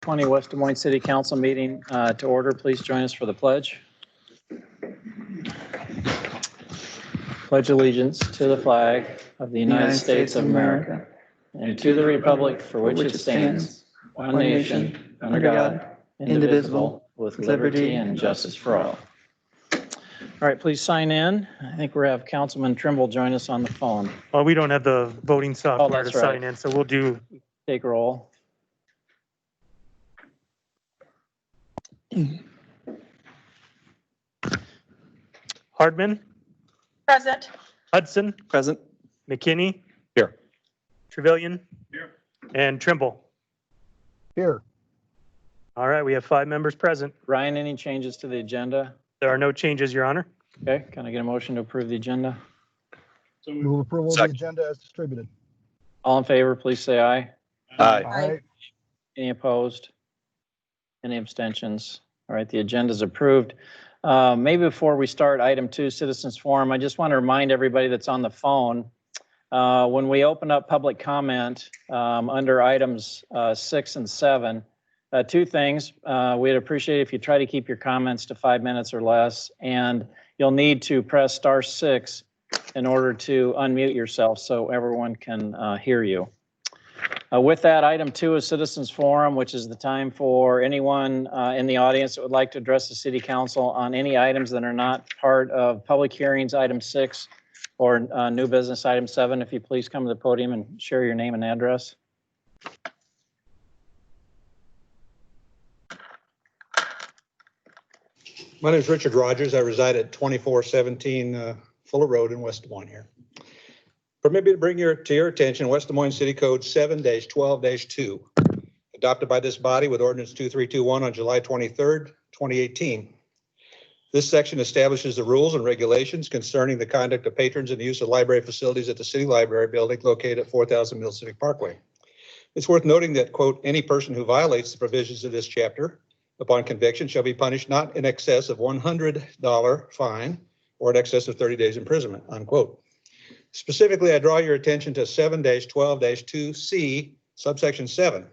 2020 West Des Moines City Council meeting to order. Please join us for the pledge. Pledge allegiance to the flag of the United States of America and to the republic for which it stands, one nation, under God, indivisible, with liberty and justice for all. All right, please sign in. I think we have Councilman Trimble join us on the phone. Well, we don't have the voting software to that's right. sign in, so we'll do. Take roll. Hardman, Present. Hudson, Present. McKinney. Here. Trevelyan. Here. And Trimble. Here. All right, we have 5 members present. Ryan, any changes to the agenda? There are no changes, Your Honor. Okay, can I get a motion to approve the agenda? Move approval of the agenda as distributed. All in favor, please say aye. Aye. Aye. Any opposed? Any abstentions? All right, the agenda is approved. Maybe before we start item 2, citizens forum, I just want to remind everybody that's on the phone, when we open up public comment under items 6 and 7, 2 things. We'd appreciate if you try to keep your comments to 5 minutes or less, and you'll need to press *6 in order to unmute yourself so everyone can hear you. With that, item 2 is citizens forum, which is the time for anyone in the audience that would like to address the city council on any items that are not part of public hearings, item 6, or new business, item 7. If you please come to the podium and share your name and address. My name is Richard Rogers. I reside at 2417 Fuller Road in West Des Moines here. Permit me to bring to your attention West Des Moines City Code 7-12-2, adopted by this body with ordinance 2321 on July 23rd, 2018. This section establishes the rules and regulations concerning the conduct of patrons and the use of library facilities at the city library building located at 4000 Mill Civic Parkway. It's worth noting that, quote, any person who violates the provisions of this chapter upon conviction shall be punished not in excess of $100 fine or in excess of 30 days imprisonment, unquote. Specifically, I draw your attention to 7-12-2C, subsection 7,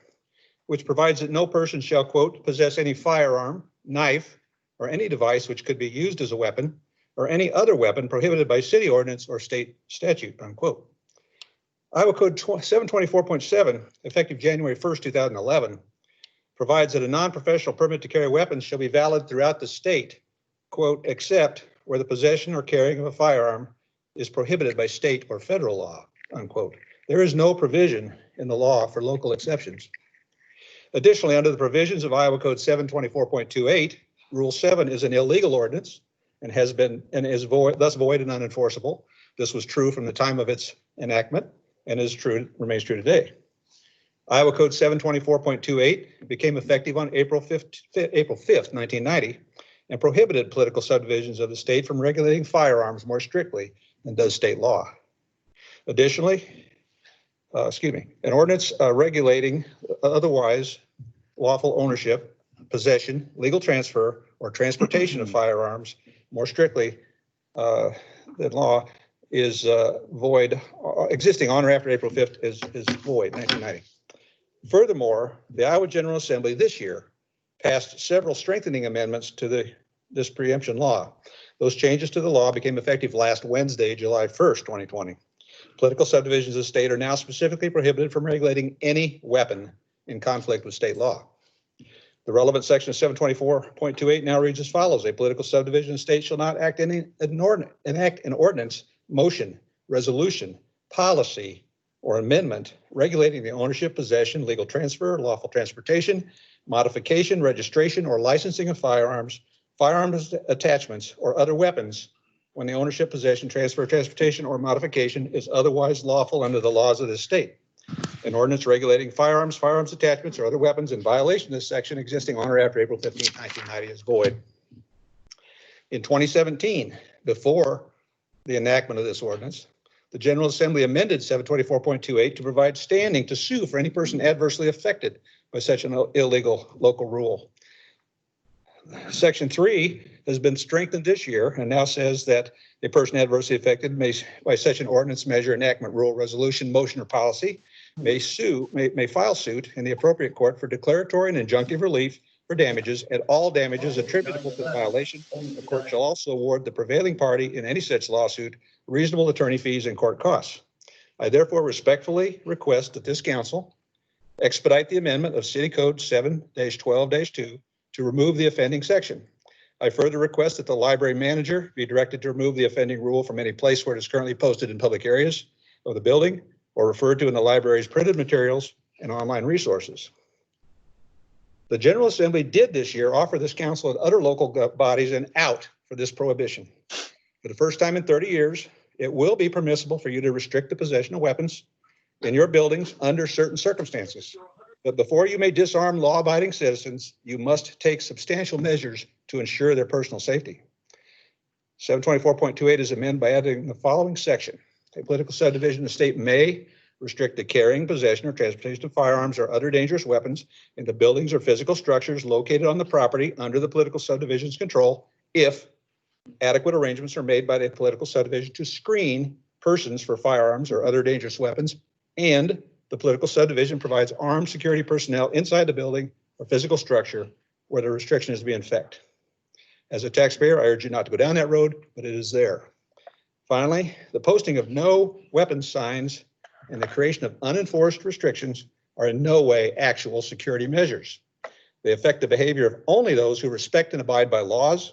which provides that no person shall, quote, possess any firearm, knife, or any device which could be used as a weapon or any other weapon prohibited by city ordinance or state statute, unquote. Iowa Code 724.7, effective January 1st, 2011, provides that a non-professional permit to carry weapons shall be valid throughout the state, quote, except where the possession or carrying of a firearm is prohibited by state or federal law, unquote. There is no provision in the law for local exceptions. Additionally, under the provisions of Iowa Code 724.28, Rule 7 is an illegal ordinance and is thus void and unenforceable. This was true from the time of its enactment and remains true today. Iowa Code 724.28 became effective on April 5th, 1990, and prohibited political subdivisions of the state from regulating firearms more strictly than does state law. Additionally, an ordinance regulating otherwise lawful ownership, possession, legal transfer, or transportation of firearms more strictly than law is void. Existing on or after April 5th is void, 1990. Furthermore, the Iowa General Assembly this year passed several strengthening amendments to this preemption law. Those changes to the law became effective last Wednesday, July 1st, 2020. Political subdivisions of the state are now specifically prohibited from regulating any weapon in conflict with state law. The relevant section of 724.28 now reads as follows: a political subdivision of the state shall not enact an ordinance, motion, resolution, policy, or amendment regulating the ownership, possession, legal transfer, lawful transportation, modification, registration, or licensing of firearms, firearms attachments, or other weapons when the ownership, possession, transfer, transportation, or modification is otherwise lawful under the laws of this state. An ordinance regulating firearms, firearms attachments, or other weapons in violation of this section existing on or after April 15, 1990 is void. In 2017, before the enactment of this ordinance, the General Assembly amended 724.28 to provide standing to sue for any person adversely affected by such an illegal local rule. Section 3 has been strengthened this year and now says that a person adversely affected may, by such an ordinance, measure, enactment, rule, resolution, motion, or policy, may file suit in the appropriate court for declaratory and injunctive relief for damages and all damages attributable to the violation. The court shall also award the prevailing party in any such lawsuit reasonable attorney fees and court costs. I therefore respectfully request that this council expedite the amendment of City Code 7-12-2 to remove the offending section. I further request that the library manager be directed to remove the offending rule from any place where it is currently posted in public areas of the building or referred to in the library's printed materials and online resources. The General Assembly did this year offer this council and other local bodies an out for this prohibition. For the first time in 30 years, it will be permissible for you to restrict the possession of weapons in your buildings under certain circumstances. But before you may disarm law-abiding citizens, you must take substantial measures to ensure their personal safety. 724.28 is amended by adding the following section. A political subdivision of the state may restrict the carrying, possession, or transportation of firearms or other dangerous weapons into buildings or physical structures located on the property under the political subdivision's control if adequate arrangements are made by the political subdivision to screen persons for firearms or other dangerous weapons, and the political subdivision provides armed security personnel inside the building or physical structure where the restriction is to be in effect. As a taxpayer, I urge you not to go down that road, but it is there. Finally, the posting of no weapons signs and the creation of unenforced restrictions are in no way actual security measures. They affect the behavior of only those who respect and abide by laws.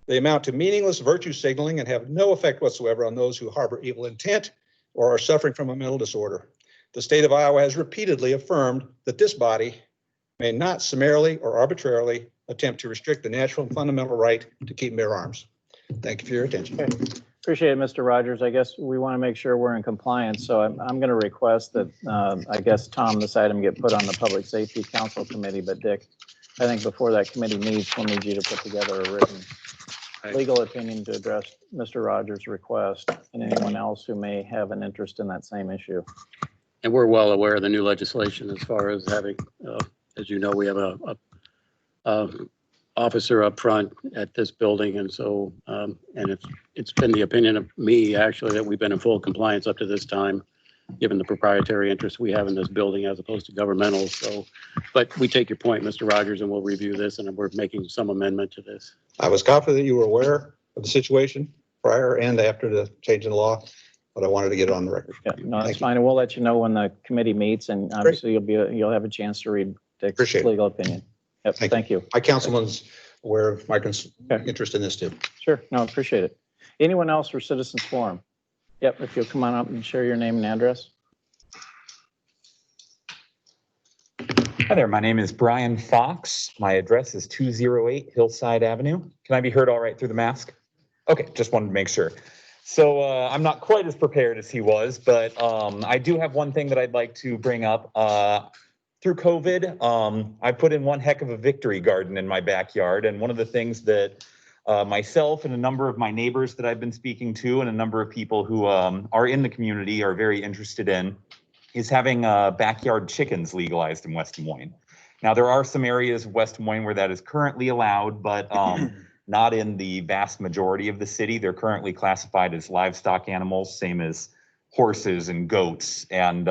They amount to meaningless virtue signaling and have no effect whatsoever on those who harbor evil intent or are suffering from a mental disorder. The state of Iowa has repeatedly affirmed that this body may not summarily or arbitrarily attempt to restrict the natural and fundamental right to keep and bear arms. Thank you for your attention. Okay. Appreciate it, Mr. Rogers. I guess we want to make sure we're in compliance. So I'm going to request that, I guess, Tom, this item get put on the Public Safety Council Committee. But Dick, I think before that committee meets, we'll need you to put together a written legal opinion to address Mr. Rogers' request and anyone else who may have an interest in that same issue. And we're well aware of the new legislation as far as having, as you know, we have a officer up front at this building. And so, and it's been the opinion of me actually that we've been in full compliance up to this time, given the proprietary interest we have in this building as opposed to governmental. So, but we take your point, Mr. Rogers, and we'll review this and we're making some amendment to this. I was confident that you were aware of the situation prior and after the change in law, but I wanted to get it on the record. Yeah, no, that's Thank you. fine. And we'll let you know when the committee meets, and obviously you'll have a chance to read Dick's Appreciate it. legal opinion. Yep, thank you. My councilman's aware of my interest in this too. Sure, no, appreciate it. Anyone else for Citizens Forum? Yep, if you'll come on up and share your name and address. Hi there, my name is Brian Fox. My address is 208 Hillside Avenue. Can I be heard all right through the mask? Okay, just wanted to make sure. So I'm not quite as prepared as he was, but I do have one thing that I'd like to bring up. Through COVID, I put in one heck of a victory garden in my backyard. And one of the things that myself and a number of my neighbors that I've been speaking to and a number of people who are in the community are very interested in is having backyard chickens legalized in West Des Moines. Now, there are some areas of West Des Moines where that is currently allowed, but not in the vast majority of the city. They're currently classified as livestock animals, same as horses and goats. And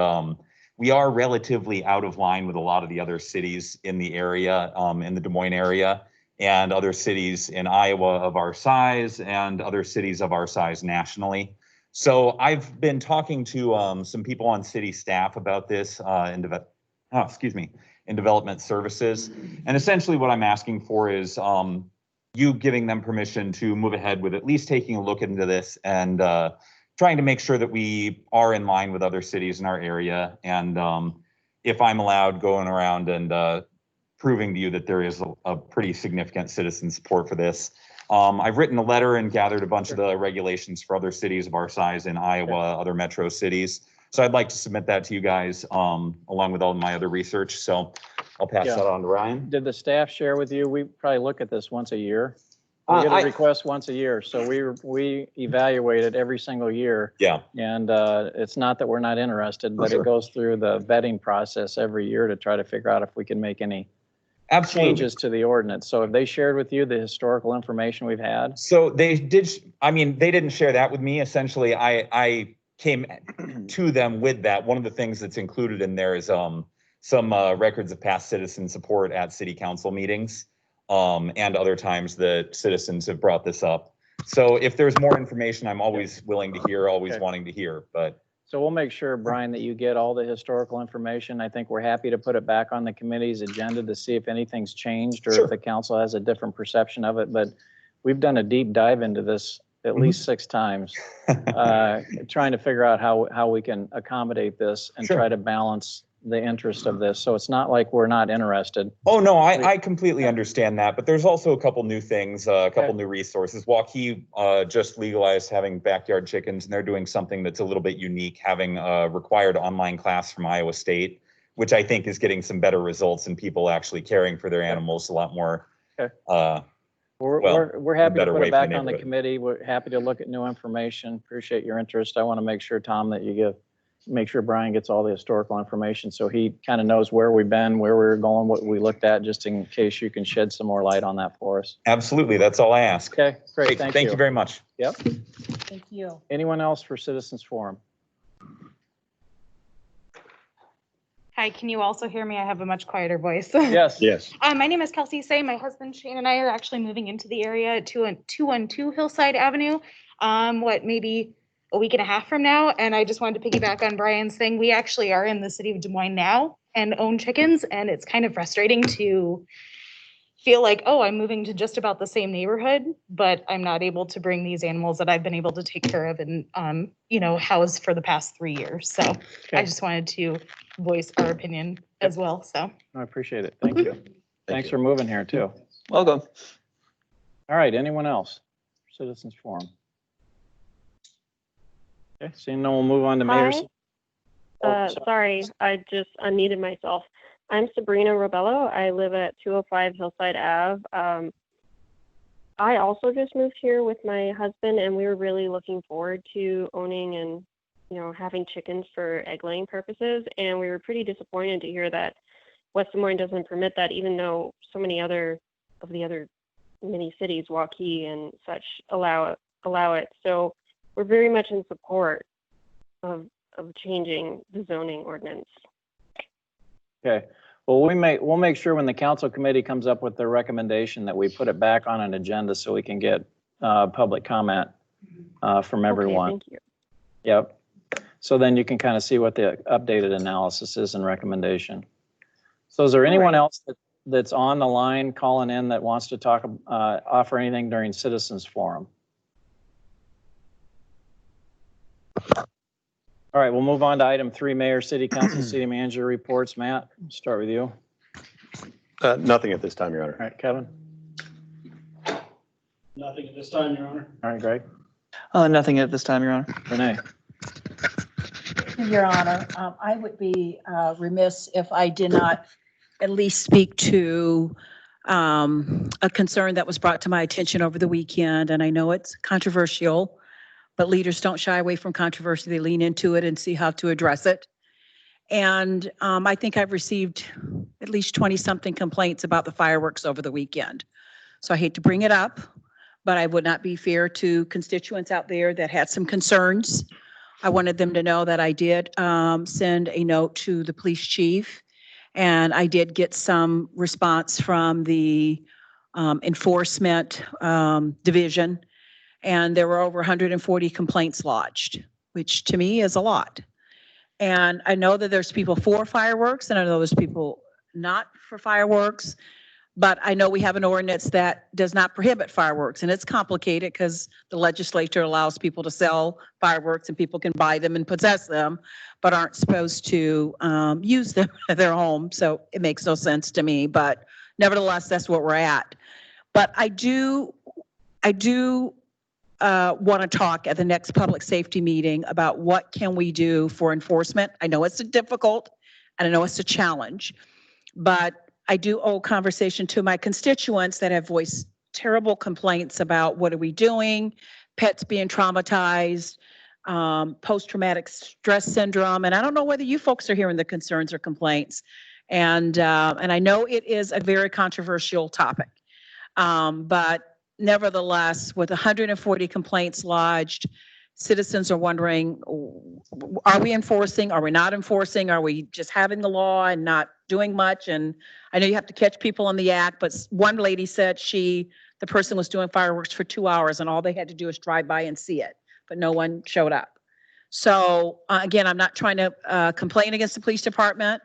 we are relatively out of line with a lot of the other cities in the area, in the Des Moines area, and other cities in Iowa of our size and other cities of our size nationally. So I've been talking to some people on city staff about this in development services. And essentially what I'm asking for is you giving them permission to move ahead with at least taking a look into this and trying to make sure that we are in line with other cities in our area. And if I'm allowed, going around and proving to you that there is a pretty significant citizen support for this. I've written a letter and gathered a bunch of the regulations for other cities of our size in Iowa, other metro cities. So I'd like to submit that to you guys along with all of my other research. So I'll pass that on to Ryan. Did the staff share with you? We probably look at this once a year. We get a request once a year. So we evaluate it every single year. Yeah. And it's not that we're not interested, but Sure. it goes through the vetting process every year to try to figure out if we can make any Absolutely. changes to the ordinance. So have they shared with you the historical information we've had? So they did, I mean, they didn't share that with me. Essentially, I came to them with that. One of the things that's included in there is some records of past citizen support at city council meetings, and other times that citizens have brought this up. So if there's more information, I'm always willing to hear, always Okay. wanting to hear, but So we'll make sure, Brian, that you get all the historical information. I think we're happy to put it back on the committee's agenda to see if anything's changed or Sure. if the council has a different perception of it. But we've done a deep dive into this at least 6 times, trying to figure out how we can accommodate this and Sure. try to balance the interest of this. So it's not like we're not interested. Oh, no, I completely understand that, but there's also a couple new things, a couple new resources. Waukee just legalized having backyard chickens, and they're doing something that's a little bit unique, having a required online class from Iowa State, which I think is getting some better results and people actually caring for their animals a lot more. Okay. Well, We're happy to better put way it for the back on the neighborhood. committee. We're happy to look at new information. Appreciate your interest. I want to make sure, Tom, that you make sure Brian gets all the historical information so he kind of knows where we've been, where we were going, what we looked at, just in case you can shed some more light on that for us. Absolutely, that's all I ask. Okay, great. Thank Thank you very much. Yep. Thank you. Anyone else for Citizens Forum? Hi, can you also hear me? I have a much quieter voice. Yes. Yes. My name is Kelsey Say. My husband Shane and I are actually moving into the area at 212 Hillside Avenue, maybe a week and a half from now. And I just wanted to piggyback on Brian's thing. We actually are in the city of Des Moines now and own chickens. And it's kind of frustrating to feel like, oh, I'm moving to just about the same neighborhood, but I'm not able to bring these animals that I've been able to take care of and, house for the past 3 years. So I just wanted to voice our opinion as well. So. I appreciate it. Thank you. Thanks for moving here too. Welcome. All right, anyone else? Citizens Forum. Okay, seeing no, we'll move on to mayor's. Hi. Sorry, I just unmuted myself. I'm Sabrina Robello. I live at 205 Hillside Ave. I also just moved here with my husband, and we were really looking forward to owning and, having chickens for egg laying purposes. And we were pretty disappointed to hear that West Des Moines doesn't permit that, even though so many other mini cities, Waukee and such, allow it. So we're very much in support of changing the zoning ordinance. Okay, well, we'll make sure when the council committee comes up with their recommendation that we put it back on an agenda so we can get public comment from everyone. Okay, thank you. Yep. So then you can kind of see what the updated analysis is and recommendation. So is there anyone else that's on the line calling in that wants to talk, offer anything during Citizens Forum? All right, we'll move on to item 3, Mayor, City Council, City Manager reports. Matt, start with you. Nothing at this time, Your Honor. All right, Kevin. Nothing at this time, Your Honor. All right, Greg. Nothing at this time, Your Honor. Renee. Your Honor, I would be remiss if I did not at least speak to a concern that was brought to my attention over the weekend. And I know it's controversial, but leaders don't shy away from controversy. They lean into it and see how to address it. And I think I've received at least 20-something complaints about the fireworks over the weekend. So I hate to bring it up, but I would not be fair to constituents out there that had some concerns. I wanted them to know that I did send a note to the police chief, and I did get some response from the enforcement division, and there were over 140 complaints lodged, which to me is a lot. And I know that there's people for fireworks, and I know there's people not for fireworks, but I know we have an ordinance that does not prohibit fireworks, and it's complicated because the legislature allows people to sell fireworks and people can buy them and possess them, but aren't supposed to use them at their home. So it makes no sense to me, but nevertheless, that's what we're at. But I do want to talk at the next public safety meeting about what can we do for enforcement. I know it's difficult and I know it's a challenge, but I do owe conversation to my constituents that have voiced terrible complaints about what are we doing, pets being traumatized, post-traumatic stress syndrome. And I don't know whether you folks are hearing the concerns or complaints. And I know it is a very controversial topic. But nevertheless, with 140 complaints lodged, citizens are wondering, are we enforcing? Are we not enforcing? Are we just having the law and not doing much? And I know you have to catch people on the act, but one lady said the person was doing fireworks for 2 hours and all they had to do is drive by and see it, but no one showed up. So again, I'm not trying to complain against the police department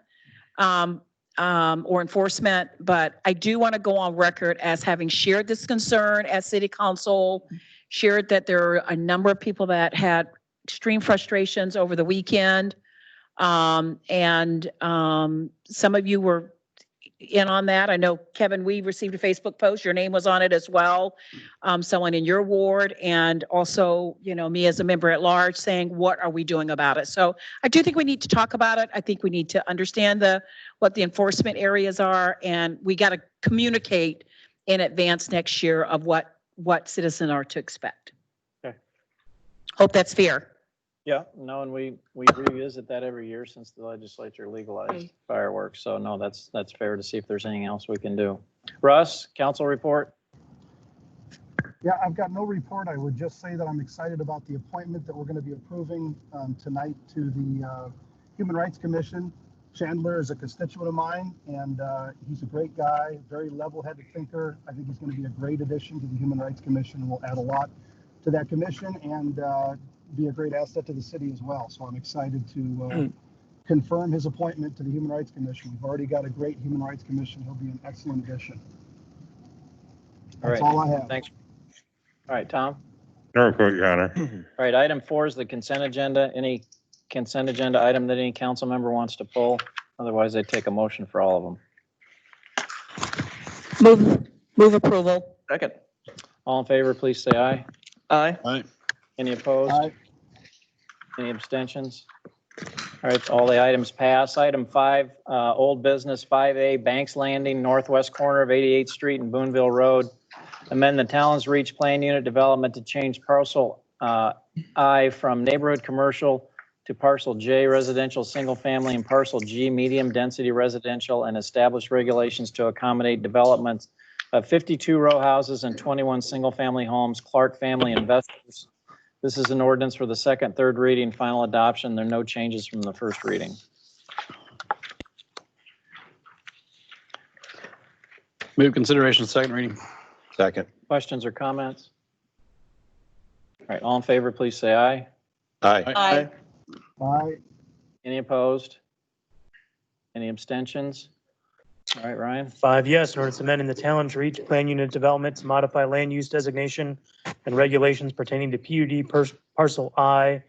or enforcement, but I do want to go on record as having shared this concern at City Council, shared that there are a number of people that had extreme frustrations over the weekend. Some of you were in on that. I know, Kevin, we received a Facebook post. Your name was on it as well. Someone in your ward, and also, me as a member at large saying, what are we doing about it? So I do think we need to talk about it. I think we need to understand what the enforcement areas are, and we got to communicate in advance next year of what citizens are to expect. Okay. Hope that's fair. Yeah, no, and we revisit that every year since the legislature legalized fireworks. So no, that's fair to see if there's anything else we can do. Russ, council report? Yeah, I've got no report. I would just say that I'm excited about the appointment that we're going to be approving tonight to the Human Rights Commission. Chandler is a constituent of mine, and he's a great guy, very level-headed thinker. I think he's going to be a great addition to the Human Rights Commission. Will add a lot to that commission and be a great asset to the city as well. So I'm excited to confirm his appointment to the Human Rights Commission. We've already got a great Human Rights Commission. He'll be an excellent addition. That's all I have. Thanks. All right, Tom? No report, Your Honor. All right, item 4 is the consent agenda. Any consent agenda item that any council member wants to pull? Otherwise, I take a motion for all of them. Move approval. Second. All in favor, please say aye. Aye. Any opposed? Aye. Any abstentions? All right, all the items pass. Item 5, old business 5A, Banks Landing, northwest corner of 88th Street and Boonville Road. Amend the Talons Reach Plan Unit Development to change parcel I from neighborhood commercial to parcel J residential single family and parcel G medium density residential, and establish regulations to accommodate developments of 52 row houses and 21 single family homes, Clark Family Investors. This is an ordinance for the second, third reading, final adoption. There are no changes from the first reading. Move consideration, second reading. Second. Questions or comments? All right, all in favor, please say aye. Aye. Aye. Any opposed? Any abstentions? All right, Ryan? 5 yes, an ordinance amending the Talons Reach Plan Unit Development to modify land use designation and regulations pertaining to PUD parcel I,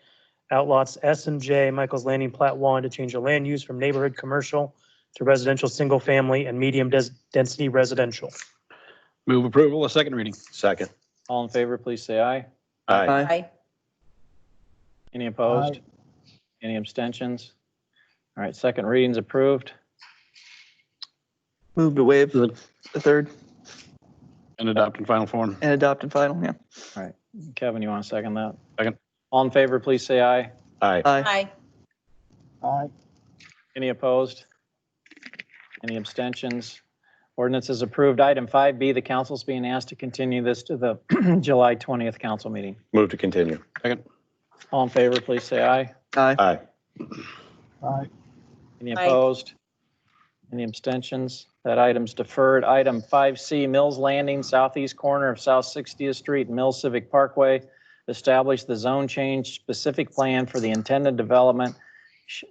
outlots S and J, Michael's Landing Plat 1, to change the land use from neighborhood commercial to residential single family and medium density residential. Move approval of second reading. Second. All in favor, please say aye. Aye. Any opposed? Aye. Any abstentions? All right, second reading's approved. Move to waive the third And adopt in final form. and adopt in final, yeah. All right, Kevin, you want to second that? Second. All in favor, please say aye. Aye. Aye. Aye. Any opposed? Any abstentions? Ordinance is approved. Item 5B, the council's being asked to continue this to the July 20th council meeting. Move to continue. Second. All in favor, please say aye. Aye. Aye. Aye. Any Aye. opposed? Any abstentions? That item's deferred. Item 5C, Mills Landing, southeast corner of South 60th Street, Mills Civic Parkway. Establish the zone change specific plan for the intended development.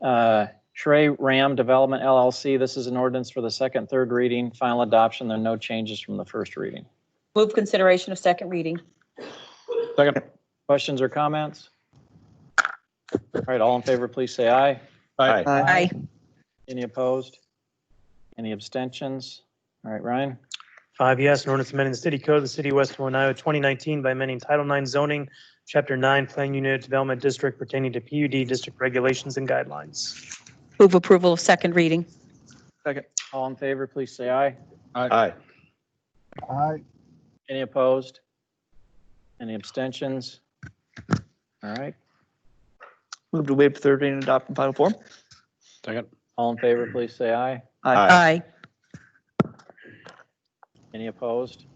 Shrey Ram Development LLC. This is an ordinance for the second, third reading, final adoption. There are no changes from the first reading. Move consideration of second reading. Second. Questions or comments? All right, all in favor, please say aye. Aye. Aye. Any opposed? Any abstentions? All right, Ryan? 5 yes, an ordinance amending the city code of the city of West Des Moines, Iowa, 2019 by amending Title IX zoning, Chapter 9, Plan Unit Development District pertaining to PUD district regulations and guidelines. Move approval of second reading. Second. All in favor, please say aye. Aye. Aye. Any opposed? Any abstentions? All right, Move to waive the third reading and adopt in final form. Second. all in favor, please say aye. Aye. Any opposed?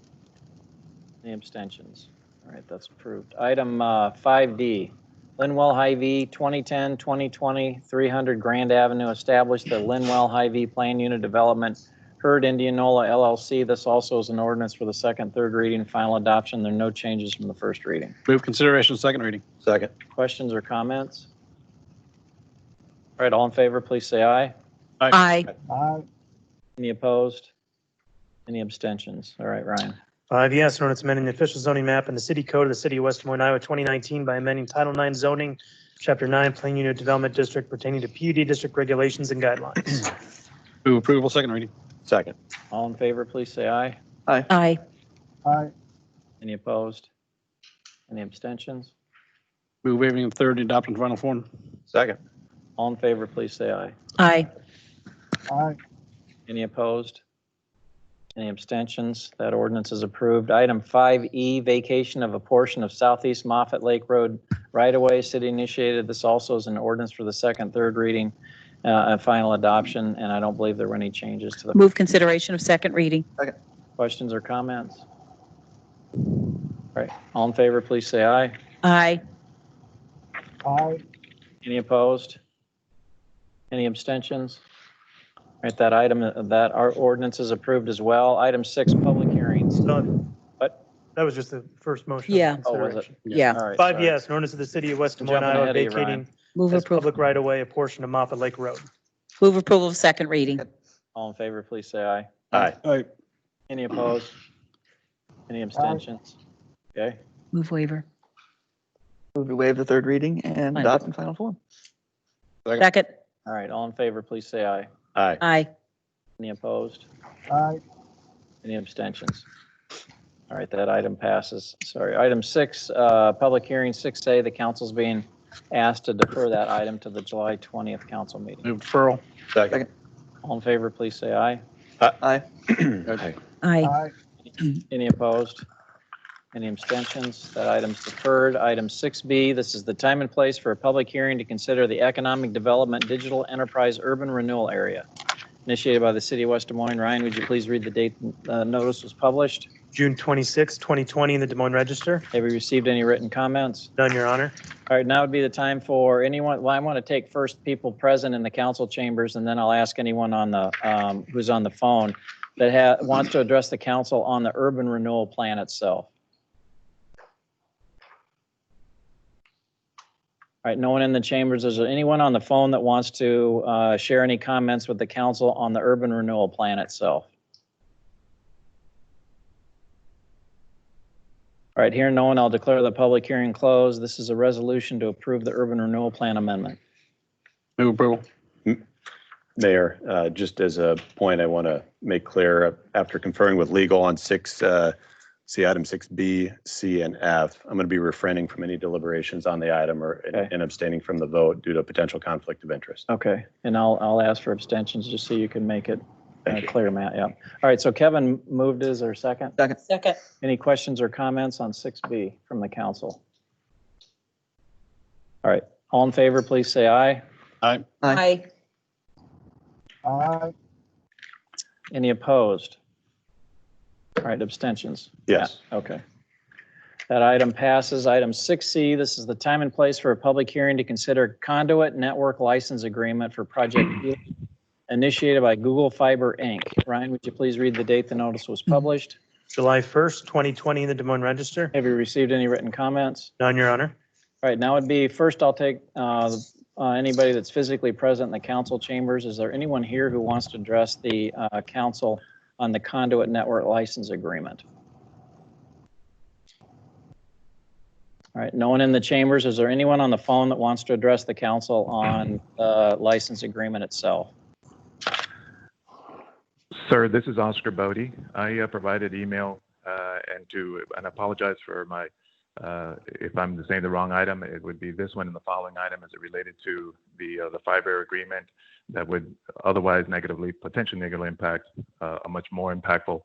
Any abstentions? All right, that's approved. Item 5D, Linwell Hy-Vee 2010, 2020, 300 Grand Avenue, establish the Linwell Hy-Vee Plan Unit Development, Herd Indianola LLC. This also is an ordinance for the second, third reading, final adoption. There are no changes from the first reading. Move consideration, second reading. Second. Questions or comments? All right, all in favor, please say aye. Aye. Aye. Any opposed? Any abstentions? All right, Ryan. 5 yes, an ordinance amending the official zoning map in the city code of the city of West Des Moines, Iowa, 2019 by amending Title 9 zoning, Chapter 9 Plan Unit Development District pertaining to PUD district regulations and guidelines. Move approval, second reading. Second. All in favor, please say aye. Aye. Aye. Any opposed? Any abstentions? Move waiving of third and adopting final form. Second. All in favor, please say aye. Aye. Aye. Any opposed? Any abstentions? That ordinance is approved. Item 5E, vacation of a portion of Southeast Moffett Lake Road right-of-way, city initiated. This also is an ordinance for the second, third reading, and final adoption, and I don't believe there were any changes to the Move consideration of second reading. questions or comments. All right, all in favor, please say aye. Aye. Aye. Any opposed? Any abstentions? All right, that our ordinance is approved as well. Item 6, public hearings. So What? that was just the first motion. Yeah. Oh, was it? Consideration. Yeah. All right. 5 sorry. yes, an ordinance of the city of West Des I'm Moines, jumping Iowa, ahead of you, Ryan. vacating Move as approval. public right of way a portion of Moffett Lake Road. Move approval of second reading. All in favor, please say aye. Aye. Aye. Any opposed? Any abstentions? Okay, Move waiver. Move to waive the third reading and Fine. adopt in final form. Second. all right, all in favor, please say aye. Aye. Aye. Any opposed? Aye. Any abstentions? All right, that item passes. Sorry. Item 6, public hearing 6A, the council's being asked to defer that item to the July 20th council meeting. Move deferral. Second. All in favor, please say aye. Aye. Aye. Aye. Aye. Any opposed? Any abstentions? That item's deferred. Item 6B, this is the time and place for a public hearing to consider the Economic Development Digital Enterprise Urban Renewal Area, initiated by the city of West Des Moines. Ryan, would you please read the date notice was published? June 26, 2020 in the Des Moines Register. Have you received any written comments? None, Your Honor. All right, now would be the time for anyone, well, I want to take first people present in the council chambers, and then I'll ask anyone on the, who's on the phone that wants to address the council on the urban renewal plan itself. All right, no one in the chambers. Is there anyone on the phone that wants to share any comments with the council on the urban renewal plan itself? All right, here no one, I'll declare the public hearing closed. This is a resolution to approve the urban renewal plan amendment. Move approval. Mayor, just as a point, I want to make clear, after conferring with legal on item 6B, C, and F, I'm going to be refraining from any deliberations on the item and abstaining from the vote due to a potential conflict of interest. Okay, and I'll ask for abstentions just so you can make it clear, Matt. Yeah. All right, so Kevin moved. Is there a second? Second. Second. Any questions or comments on 6B from the council? All right, all in favor, please say aye. Aye. Aye. Aye. Any opposed? All right, abstentions? Yes. Yeah, okay. That item passes. Item 6C, this is the time and place for a public hearing to consider conduit network license agreement for Project initiated by Google Fiber, Inc. Ryan, would you please read the date the notice was published? July 1st, 2020 in the Des Moines Register. Have you received any written comments? None, Your Honor. All right, now would be, first I'll take anybody that's physically present in the council chambers. Is there anyone here who wants to address the council on the conduit network license agreement? All right, no one in the chambers. Is there anyone on the phone that wants to address the council on the license agreement itself? Sir, this is Oscar Bodie. I provided email and apologize for my, if I'm saying the wrong item, it would be this one and the following item as it related to the fiber agreement that would otherwise potentially negatively impact a much more impactful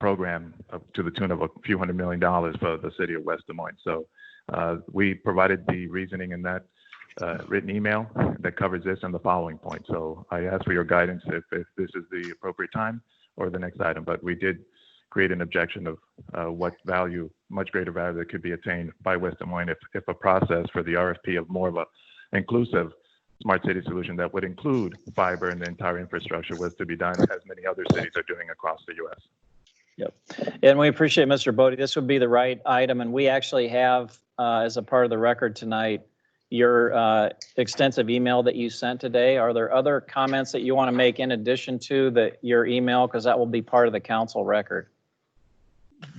program to the tune of a few $100 million for the city of West Des Moines. So we provided the reasoning in that written email that covers this and the following point. So I ask for your guidance if this is the appropriate time or the next item, but we did create an objection of what value, much greater value that could be attained by West Des Moines if a process for the RFP of more of a inclusive smart city solution that would include fiber and the entire infrastructure was to be done, as many other cities are doing across the U.S. Yep. And we appreciate Mr. Bodie. This would be the right item. And we actually have, as a part of the record tonight, your extensive email that you sent today. Are there other comments that you want to make in addition to your email? Because that will be part of the council record.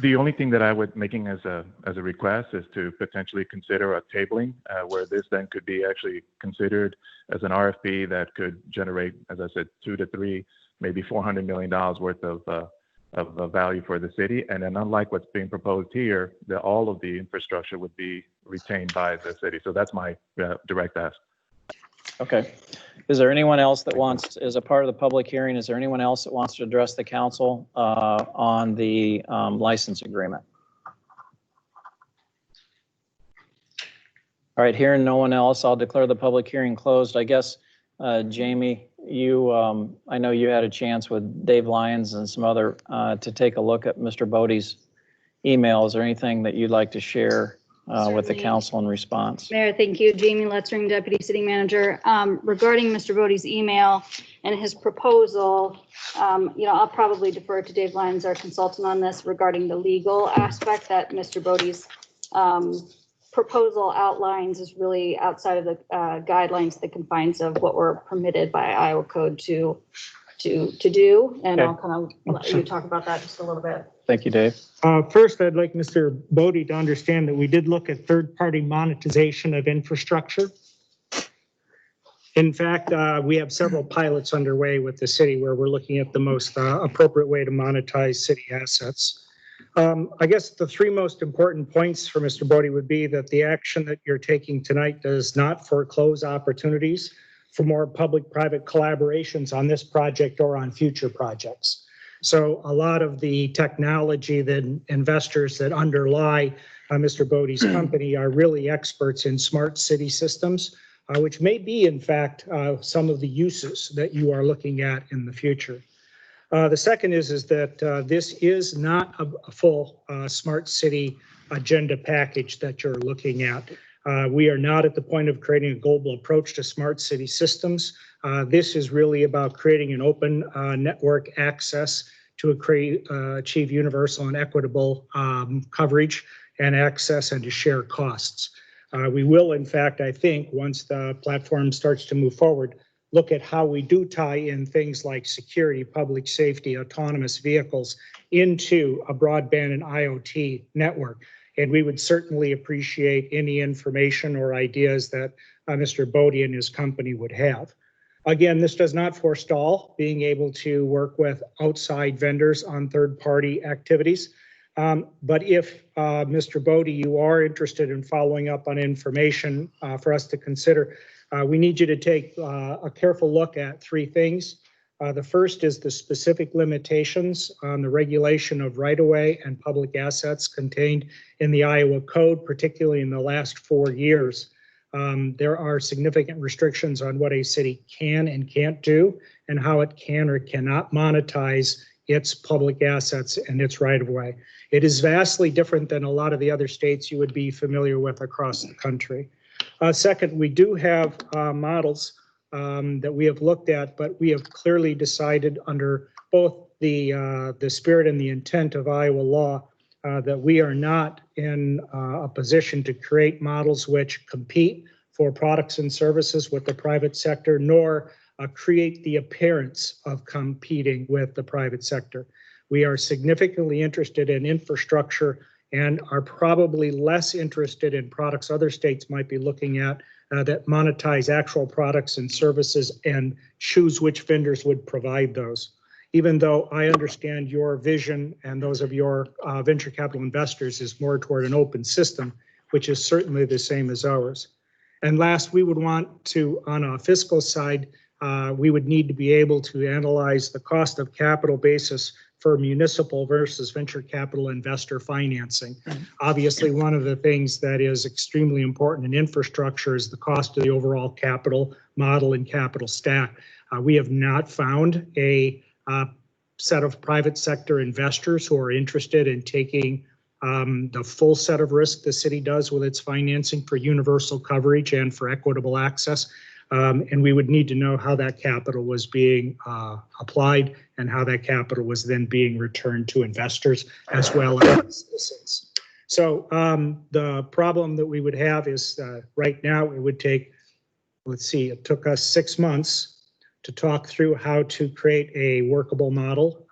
The only thing that I would making as a request is to potentially consider a tabling where this then could be actually considered as an RFP that could generate, as I said, 2 to 3, maybe $400 million worth of value for the city. And then unlike what's being proposed here, that all of the infrastructure would be retained by the city. So that's my direct ask. Okay. Is there anyone else that wants, as a part of the public hearing, is there anyone else that wants to address the council on the license agreement? All right, hearing no one else, I'll declare the public hearing closed. I guess, Jamie, you, I know you had a chance with Dave Lyons and some other to take a look at Mr. Bodie's email. Is there anything that you'd like to share with the council in response? Mayor, thank you. Jamie Letzring, Deputy City Manager. Regarding Mr. Bodie's email and his proposal, I'll probably defer to Dave Lyons, our consultant on this, regarding the legal aspect that Mr. Bodie's proposal outlines is really outside of the guidelines, the confines of what we're permitted by Iowa code to do. And Okay. I'll kind of let you talk about that just a little bit. Thank you, Dave. First, I'd like Mr. Bodie to understand that we did look at third-party monetization of infrastructure. In fact, we have several pilots underway with the city where we're looking at the most appropriate way to monetize city assets. I guess the 3 most important points for Mr. Bodie would be that the action that you're taking tonight does not foreclose opportunities for more public-private collaborations on this project or on future projects. So a lot of the technology that investors that underlie Mr. Bodie's company are really experts in smart city systems, which may be, in fact, some of the uses that you are looking at in the future. The second is that this is not a full smart city agenda package that you're looking at. We are not at the point of creating a global approach to smart city systems. This is really about creating an open network access to achieve universal and equitable coverage and access and to share costs. We will, in fact, I think, once the platform starts to move forward, look at how we do tie in things like security, public safety, autonomous vehicles into a broadband and IoT network. And we would certainly appreciate any information or ideas that Mr. Bodie and his company would have. Again, this does not forestall being able to work with outside vendors on third-party activities. But if, Mr. Bodie, you are interested in following up on information for us to consider, we need you to take a careful look at 3 things. The first is the specific limitations on the regulation of right-of-way and public assets contained in the Iowa Code, particularly in the last 4 years. There are significant restrictions on what a city can and can't do and how it can or cannot monetize its public assets and its right-of-way. It is vastly different than a lot of the other states you would be familiar with across the country. Second, we do have models that we have looked at, but we have clearly decided under both the spirit and the intent of Iowa law that we are not in a position to create models which compete for products and services with the private sector, nor create the appearance of competing with the private sector. We are significantly interested in infrastructure and are probably less interested in products other states might be looking at that monetize actual products and services and choose which vendors would provide those. Even though I understand your vision and those of your venture capital investors is more toward an open system, which is certainly the same as ours. And last, we would want to, on a fiscal side, we would need to be able to analyze the cost of capital basis for municipal versus venture capital investor financing. Obviously, one of the things that is extremely important in infrastructure is the cost of the overall capital model and capital stack. We have not found a set of private sector investors who are interested in taking the full set of risk the city does with its financing for universal coverage and for equitable access. And we would need to know how that capital was being applied and how that capital was then being returned to investors as well as citizens. So the problem that we would have is right now it would take, let's see, it took us 6 months to talk through how to create a workable model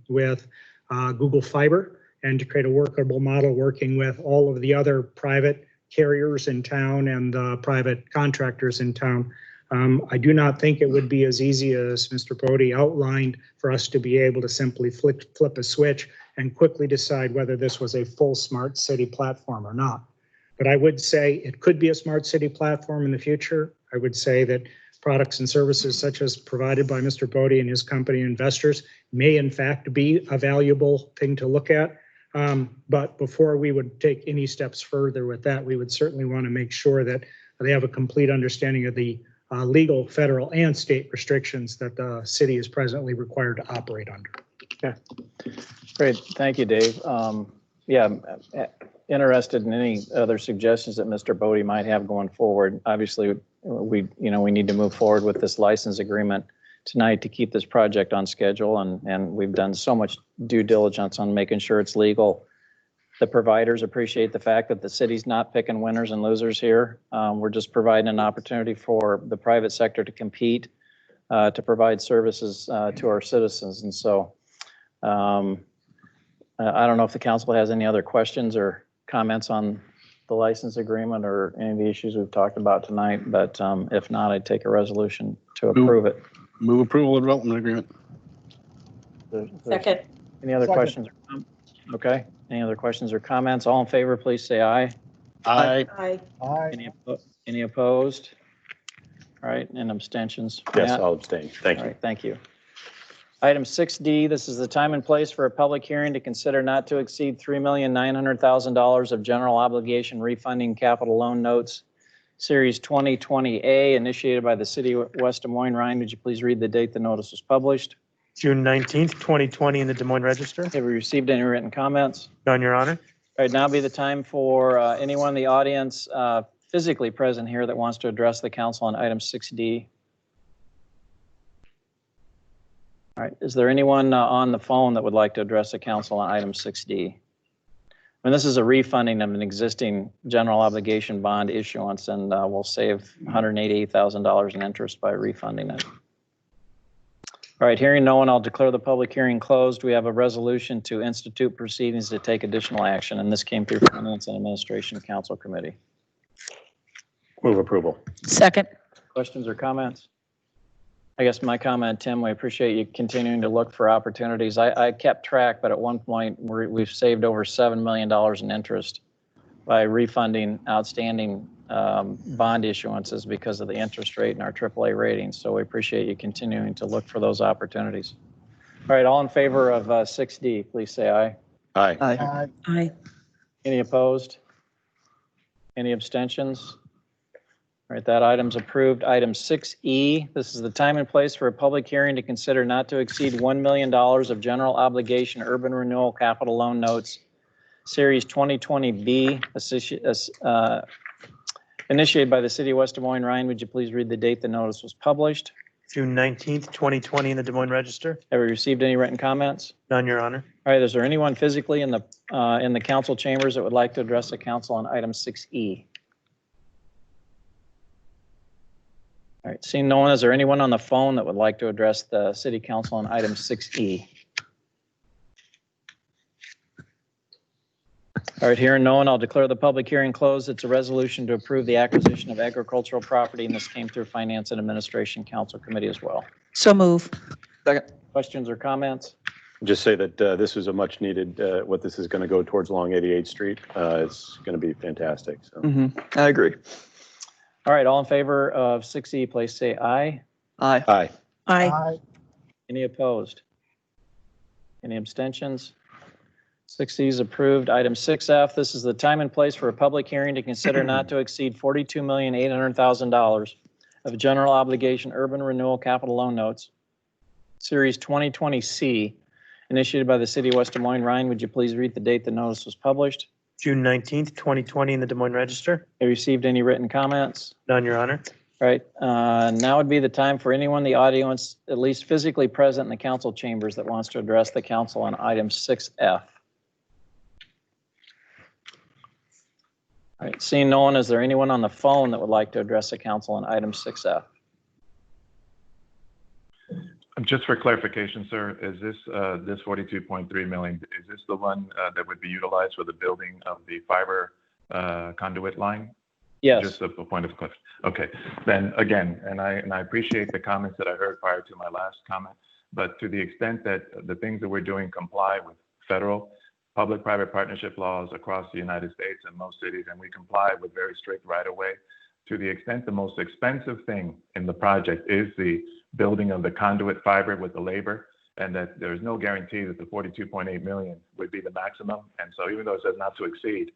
with Google Fiber and to create a workable model working with all of the other private carriers in town and private contractors in town. I do not think it would be as easy as Mr. Bodie outlined for us to be able to simply flip a switch and quickly decide whether this was a full smart city platform or not. But I would say it could be a smart city platform in the future. I would say that products and services such as provided by Mr. Bodie and his company investors may in fact be a valuable thing to look at. But before we would take any steps further with that, we would certainly want to make sure that they have a complete understanding of the legal, federal, and state restrictions that the city is presently required to operate under. Okay. Great. Thank you, Dave. Yeah, interested in any other suggestions that Mr. Bodie might have going forward. Obviously, we need to move forward with this license agreement tonight to keep this project on schedule, and we've done so much due diligence on making sure it's legal. The providers appreciate the fact that the city's not picking winners and losers here. We're just providing an opportunity for the private sector to compete, to provide services to our citizens. And so I don't know if the council has any other questions or comments on the license agreement or any of the issues we've talked about tonight, but if not, I'd take a resolution to approve it. Move approval of development agreement. Second. Any other questions? Okay. Any other questions or comments? All in favor, please say aye. Aye. Aye. Any opposed? All right, and abstentions? Yes, Matt? I'll abstain. Thank All you. right, thank you. Item 6D, this is the time and place for a public hearing to consider not to exceed $3,900,000 of general obligation refunding capital loan notes, Series 2020A, initiated by the city of West Des Moines. Ryan, would you please read the date the notice was published? June 19th, 2020 in the Des Moines Register. Have we received any written comments? None, Your Honor. All right, now be the time for anyone in the audience physically present here that wants to address the council on item 6D. All right, is there anyone on the phone that would like to address the council on item 6D? And this is a refunding of an existing general obligation bond issuance, and we'll save $188,000 in interest by refunding it. All right, hearing no one, I'll declare the public hearing closed. We have a resolution to institute proceedings to take additional action, and this came through Finance and Administration Council Committee. Move approval. Second. Questions or comments? I guess my comment, Tim, we appreciate you continuing to look for opportunities. I kept track, but at one point we've saved over $7 million in interest by refunding outstanding bond issuances because of the interest rate and our AAA ratings. So we appreciate you continuing to look for those opportunities. All right, all in favor of 6D, please say aye. Aye. Aye. Aye. Any opposed? Any abstentions? All right, that item's approved. Item 6E, this is the time and place for a public hearing to consider not to exceed $1 million of general obligation urban renewal capital loan notes, Series 2020B, initiated by the city of West Des Moines. Ryan, would you please read the date the notice was published? June 19th, 2020 in the Des Moines Register. Have we received any written comments? None, Your Honor. All right, is there anyone physically in the council chambers that would like to address the council on item 6E? All right, seeing no one, is there anyone on the phone that would like to address the city council on item 6E? All right, hearing no one, I'll declare the public hearing closed. It's a resolution to approve the acquisition of agricultural property, and this came through Finance and Administration Council Committee as well. So move. Second. Questions or comments? Just say that this was a much needed, what this is going to go towards along 88th Street. It's going to be fantastic. So. I agree. All right, all in favor of 6E, please say aye. Aye. Aye. Aye. Any opposed? Any abstentions? 6E is approved. Item 6F, this is the time and place for a public hearing to consider not to exceed $42,800,000 of general obligation urban renewal capital loan notes, Series 2020C, initiated by the city of West Des Moines. Ryan, would you please read the date the notice was published? June 19th, 2020 in the Des Moines Register. Have you received any written comments? None, Your Honor. All right, now would be the time for anyone in the audience, at least physically present in the council chambers, that wants to address the council on item 6F. All right, seeing no one, is there anyone on the phone that would like to address the council on item 6F? Just for clarification, sir, is this 42.3 million, is this the one that would be utilized for the building of the fiber conduit line? Yes. Just a point of clarification. Okay, then again, and I appreciate the comments that I heard prior to my last comment, but to the extent that the things that we're doing comply with federal public-private partnership laws across the United States and most cities, and we comply with very strict right-of-way, to the extent the most expensive thing in the project is the building of the conduit fiber with the labor, and that there's no guarantee that the 42.8 million would be the maximum. And so even though it says not to exceed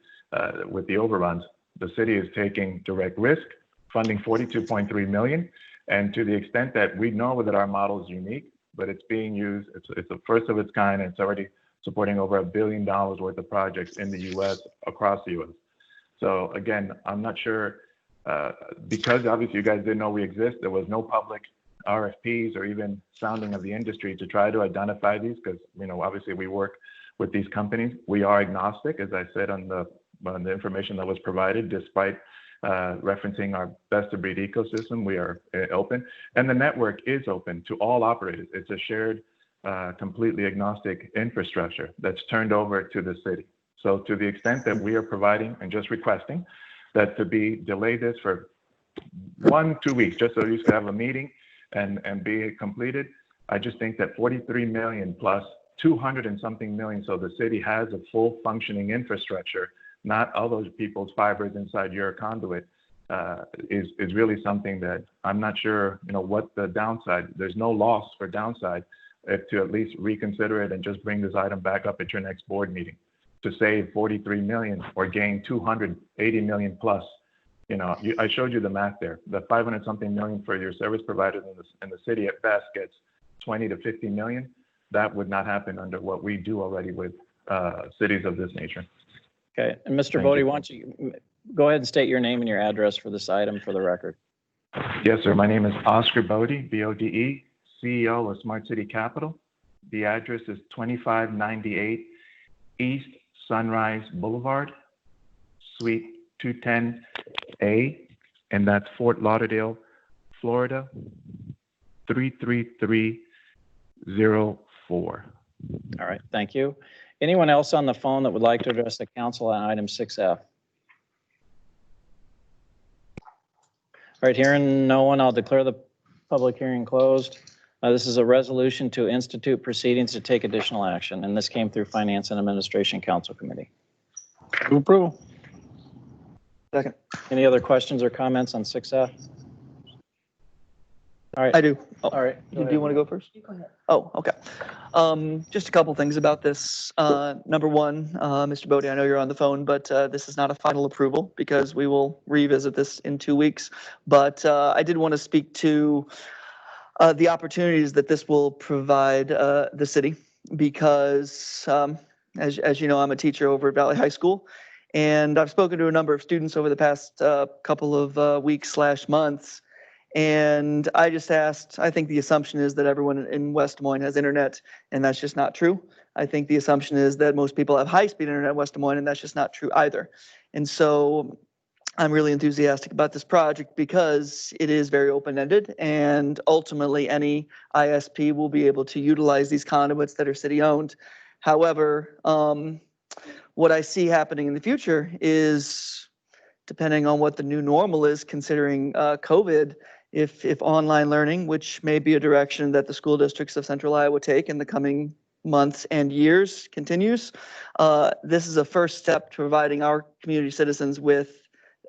with the overruns, the city is taking direct risk, funding 42.3 million. And to the extent that we know that our model is unique, but it's being used, it's a first of its kind, and it's already supporting over $1 billion worth of projects in the US, across the US. So again, I'm not sure, because obviously you guys didn't know we exist, there was no public RFPs or even sounding of the industry to try to identify these, because, you know, obviously we work with these companies. We are agnostic, as I said on the information that was provided, despite referencing our best of breed ecosystem. We are open, and the network is open to all operators. It's a shared, completely agnostic infrastructure that's turned over to the city. So to the extent that we are providing and just requesting that to be delay this for 1-2 weeks, just so you can have a meeting and be completed, I just think that 43 million plus 200 and something million, so the city has a full functioning infrastructure, not all those people's fibers inside your conduit, is really something that I'm not sure, you know, what the downside. There's no loss for downside if to at least reconsider it and just bring this item back up at your next board meeting to save 43 million or gain 280 million plus. You know, I showed you the math there. The 500 something million for your service providers in the city at best gets 20 to 50 million. That would not happen under what we do already with cities of this nature. Okay, and Mr. Bodie, why don't you go ahead and state your name and your address for this item for the record? Yes, sir. My name is Oscar Bodie, B-O-D-E, CEO of Smart City Capital. The address is 2598 East Sunrise Boulevard, Suite 210A, and that's Fort Lauderdale, Florida, 33304. All right, thank you. Anyone else on the phone that would like to address the council on item 6F? All right, hearing no one, I'll declare the public hearing closed. This is a resolution to institute proceedings to take additional action, and this came through Finance and Administration Council Committee. Move approval. Second. Any other questions or comments on 6F? All right. I do. Oh, all right. Do you want to go first? You go ahead. Oh, okay. Just a couple things about this. Number one, Mr. Bodie, I know you're on the phone, but this is not a final approval because we will revisit this in 2 weeks. But I did want to speak to the opportunities that this will provide the city because, as you know, I'm a teacher over at Valley High School, and I've spoken to a number of students over the past couple of weeks/months. And I just asked, I think the assumption is that everyone in West Des Moines has internet, and that's just not true. I think the assumption is that most people have high-speed internet in West Des Moines, and that's just not true either. And so I'm really enthusiastic about this project because it is very open-ended, and ultimately any ISP will be able to utilize these conduits that are city-owned. However, what I see happening in the future is, depending on what the new normal is, considering COVID, if online learning, which may be a direction that the school districts of Central Iowa take in the coming months and years, continues, this is a first step to providing our community citizens with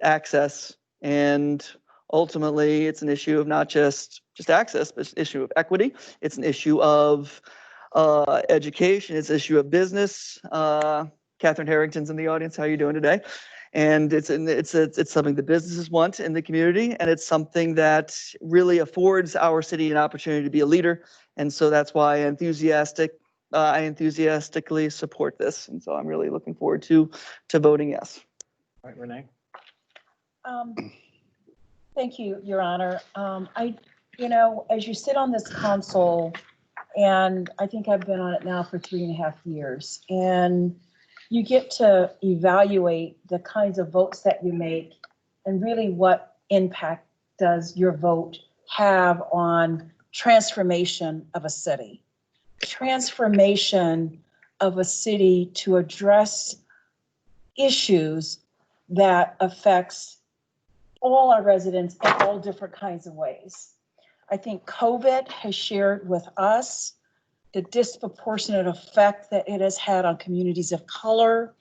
access. And ultimately, it's an issue of not just access, but it's an issue of equity. It's an issue of education. It's an issue of business. Catherine Harrington's in the audience. How are you doing today? And it's something that businesses want in the community, and it's something that really affords our city an opportunity to be a leader. And so that's why I'm enthusiastic I enthusiastically support this. And so I'm really looking forward to voting yes. All right, Renee? Thank you, Your Honor. As you sit on this council, and I think I've been on it now for 3.5 years, and you get to evaluate the kinds of votes that you make and really what impact does your vote have on transformation of a city. Transformation of a city to address issues that affects all our residents in all different kinds of ways. I think COVID has shared with us the disproportionate effect that it has had on communities of color.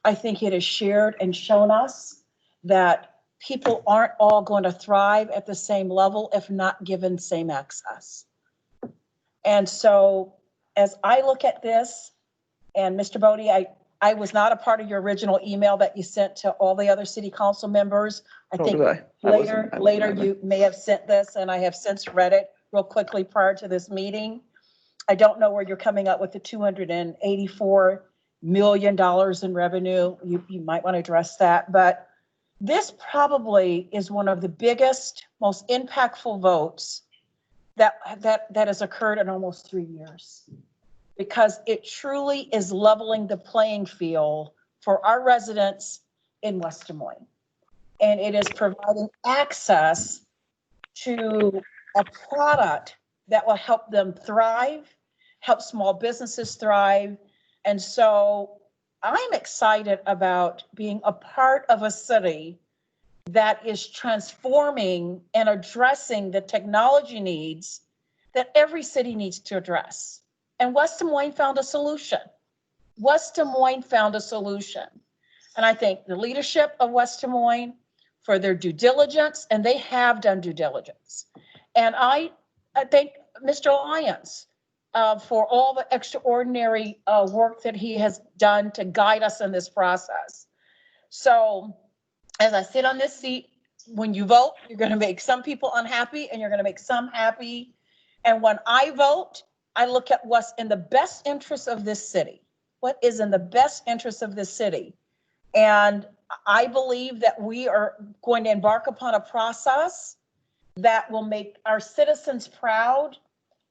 I think it has shared and shown us that people aren't all going to thrive at the same level if not given same access. And so as I look at this, and Mr. Bodie, I was not a part of your original email that you sent to all the other city council members. I think later you may have sent this, and I have since read it real quickly prior to this meeting. I don't know where you're coming up with the $284 million in revenue. You might want to address that, but this probably is one of the biggest, most impactful votes that has occurred in almost 3 years, because it truly is leveling the playing field for our residents in West Des Moines. And it is providing access to a product that will help them thrive, help small businesses thrive. And so I'm excited about being a part of a city that is transforming and addressing the technology needs that every city needs to address. And West Des Moines found a solution. West Des Moines found a solution. And I thank the leadership of West Des Moines for their due diligence, and they have done due diligence. And I thank Mr. Lyons for all the extraordinary work that he has done to guide us in this process. So as I sit on this seat, when you vote, you're going to make some people unhappy and you're going to make some happy. And when I vote, I look at what's in the best interest of this city. What is in the best interest of this city? And I believe that we are going to embark upon a process that will make our citizens proud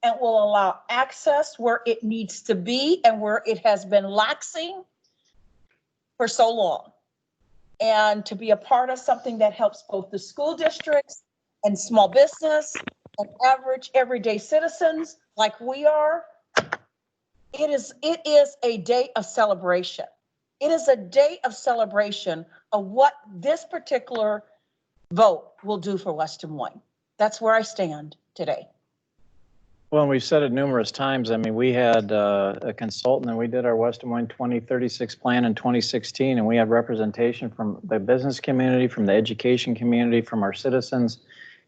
and will allow access where it needs to be and where it has been laxing for so long. And to be a part of something that helps both the school districts and small business and average everyday citizens like we are, it is a day of celebration. It is a day of celebration of what this particular vote will do for West Des Moines. That's where I stand today. Well, and we've said it numerous times. I mean, we had a consultant and we did our West Des Moines 2036 plan in 2016, and we had representation from the business community, from the education community, from our citizens.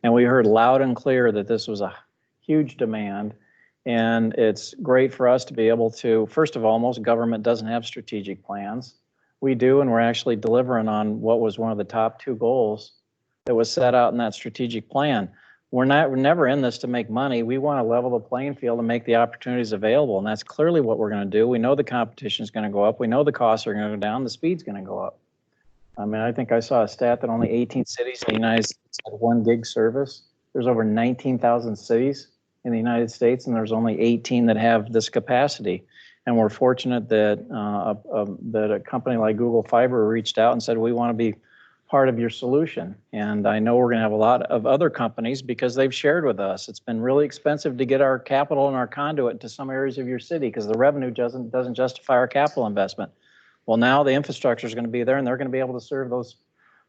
And we heard loud and clear that this was a huge demand. And it's great for us to be able to, first of all, most government doesn't have strategic plans. We do, and we're actually delivering on what was one of the top 2 goals that was set out in that strategic plan. We're never in this to make money. We want to level the playing field and make the opportunities available. And that's clearly what we're going to do. We know the competition is going to go up. We know the costs are going to go down. The speed's going to go up. I mean, I think I saw a stat that only 18 cities in the United States have 1 gig service. There's over 19,000 cities in the United States, and there's only 18 that have this capacity. And we're fortunate that that a company like Google Fiber reached out and said, we want to be part of your solution. And I know we're going to have a lot of other companies because they've shared with us. It's been really expensive to get our capital and our conduit into some areas of your city because the revenue doesn't justify our capital investment. Well, now the infrastructure is going to be there and they're going to be able to serve those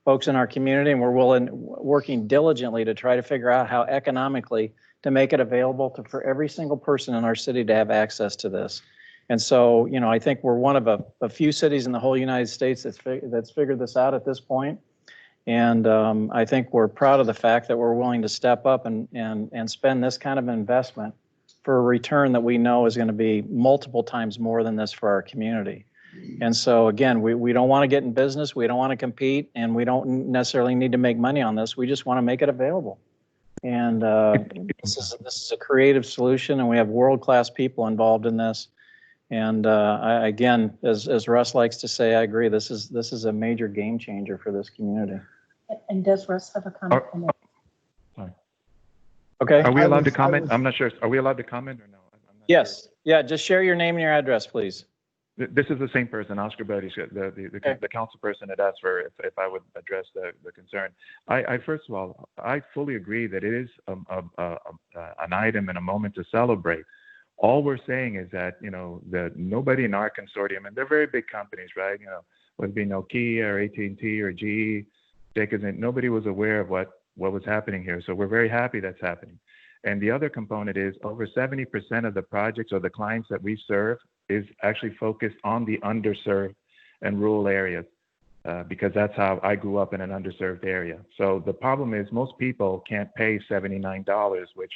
folks in our community. And we're working diligently to try to figure out how economically to make it available for every single person in our city to have access to this. And so, you know, I think we're one of a few cities in the whole United States that's figured this out at this point. And I think we're proud of the fact that we're willing to step up and spend this kind of investment for a return that we know is going to be multiple times more than this for our community. And so, again, we don't want to get in business. We don't want to compete, and we don't necessarily need to make money on this. We just want to make it available. And this is a creative solution, and we have world-class people involved in this. And again, as Russ likes to say, I agree. This is a major game changer for this community. And does Russ have a comment? Sorry. Okay. Are we I allowed to was- comment? I'm not sure. Are we allowed to comment or no? I'm not Yes. Yeah. Just share your name and your address, please. sure. This is the same person, Oscar Bodie, the council person that asked for if I would address the concern. I first of all, I fully agree that it is an item and a moment to celebrate. All we're saying is that, that nobody in our consortium, and they're very big companies, right? Whether it be Nokia or AT&T or GE, Jacobs, nobody was aware of what was happening here. So we're very happy that's happening. And the other component is over 70% of the projects or the clients that we serve is actually focused on the underserved and rural areas, because that's how I grew up in an underserved area. So the problem is most people can't pay $79, which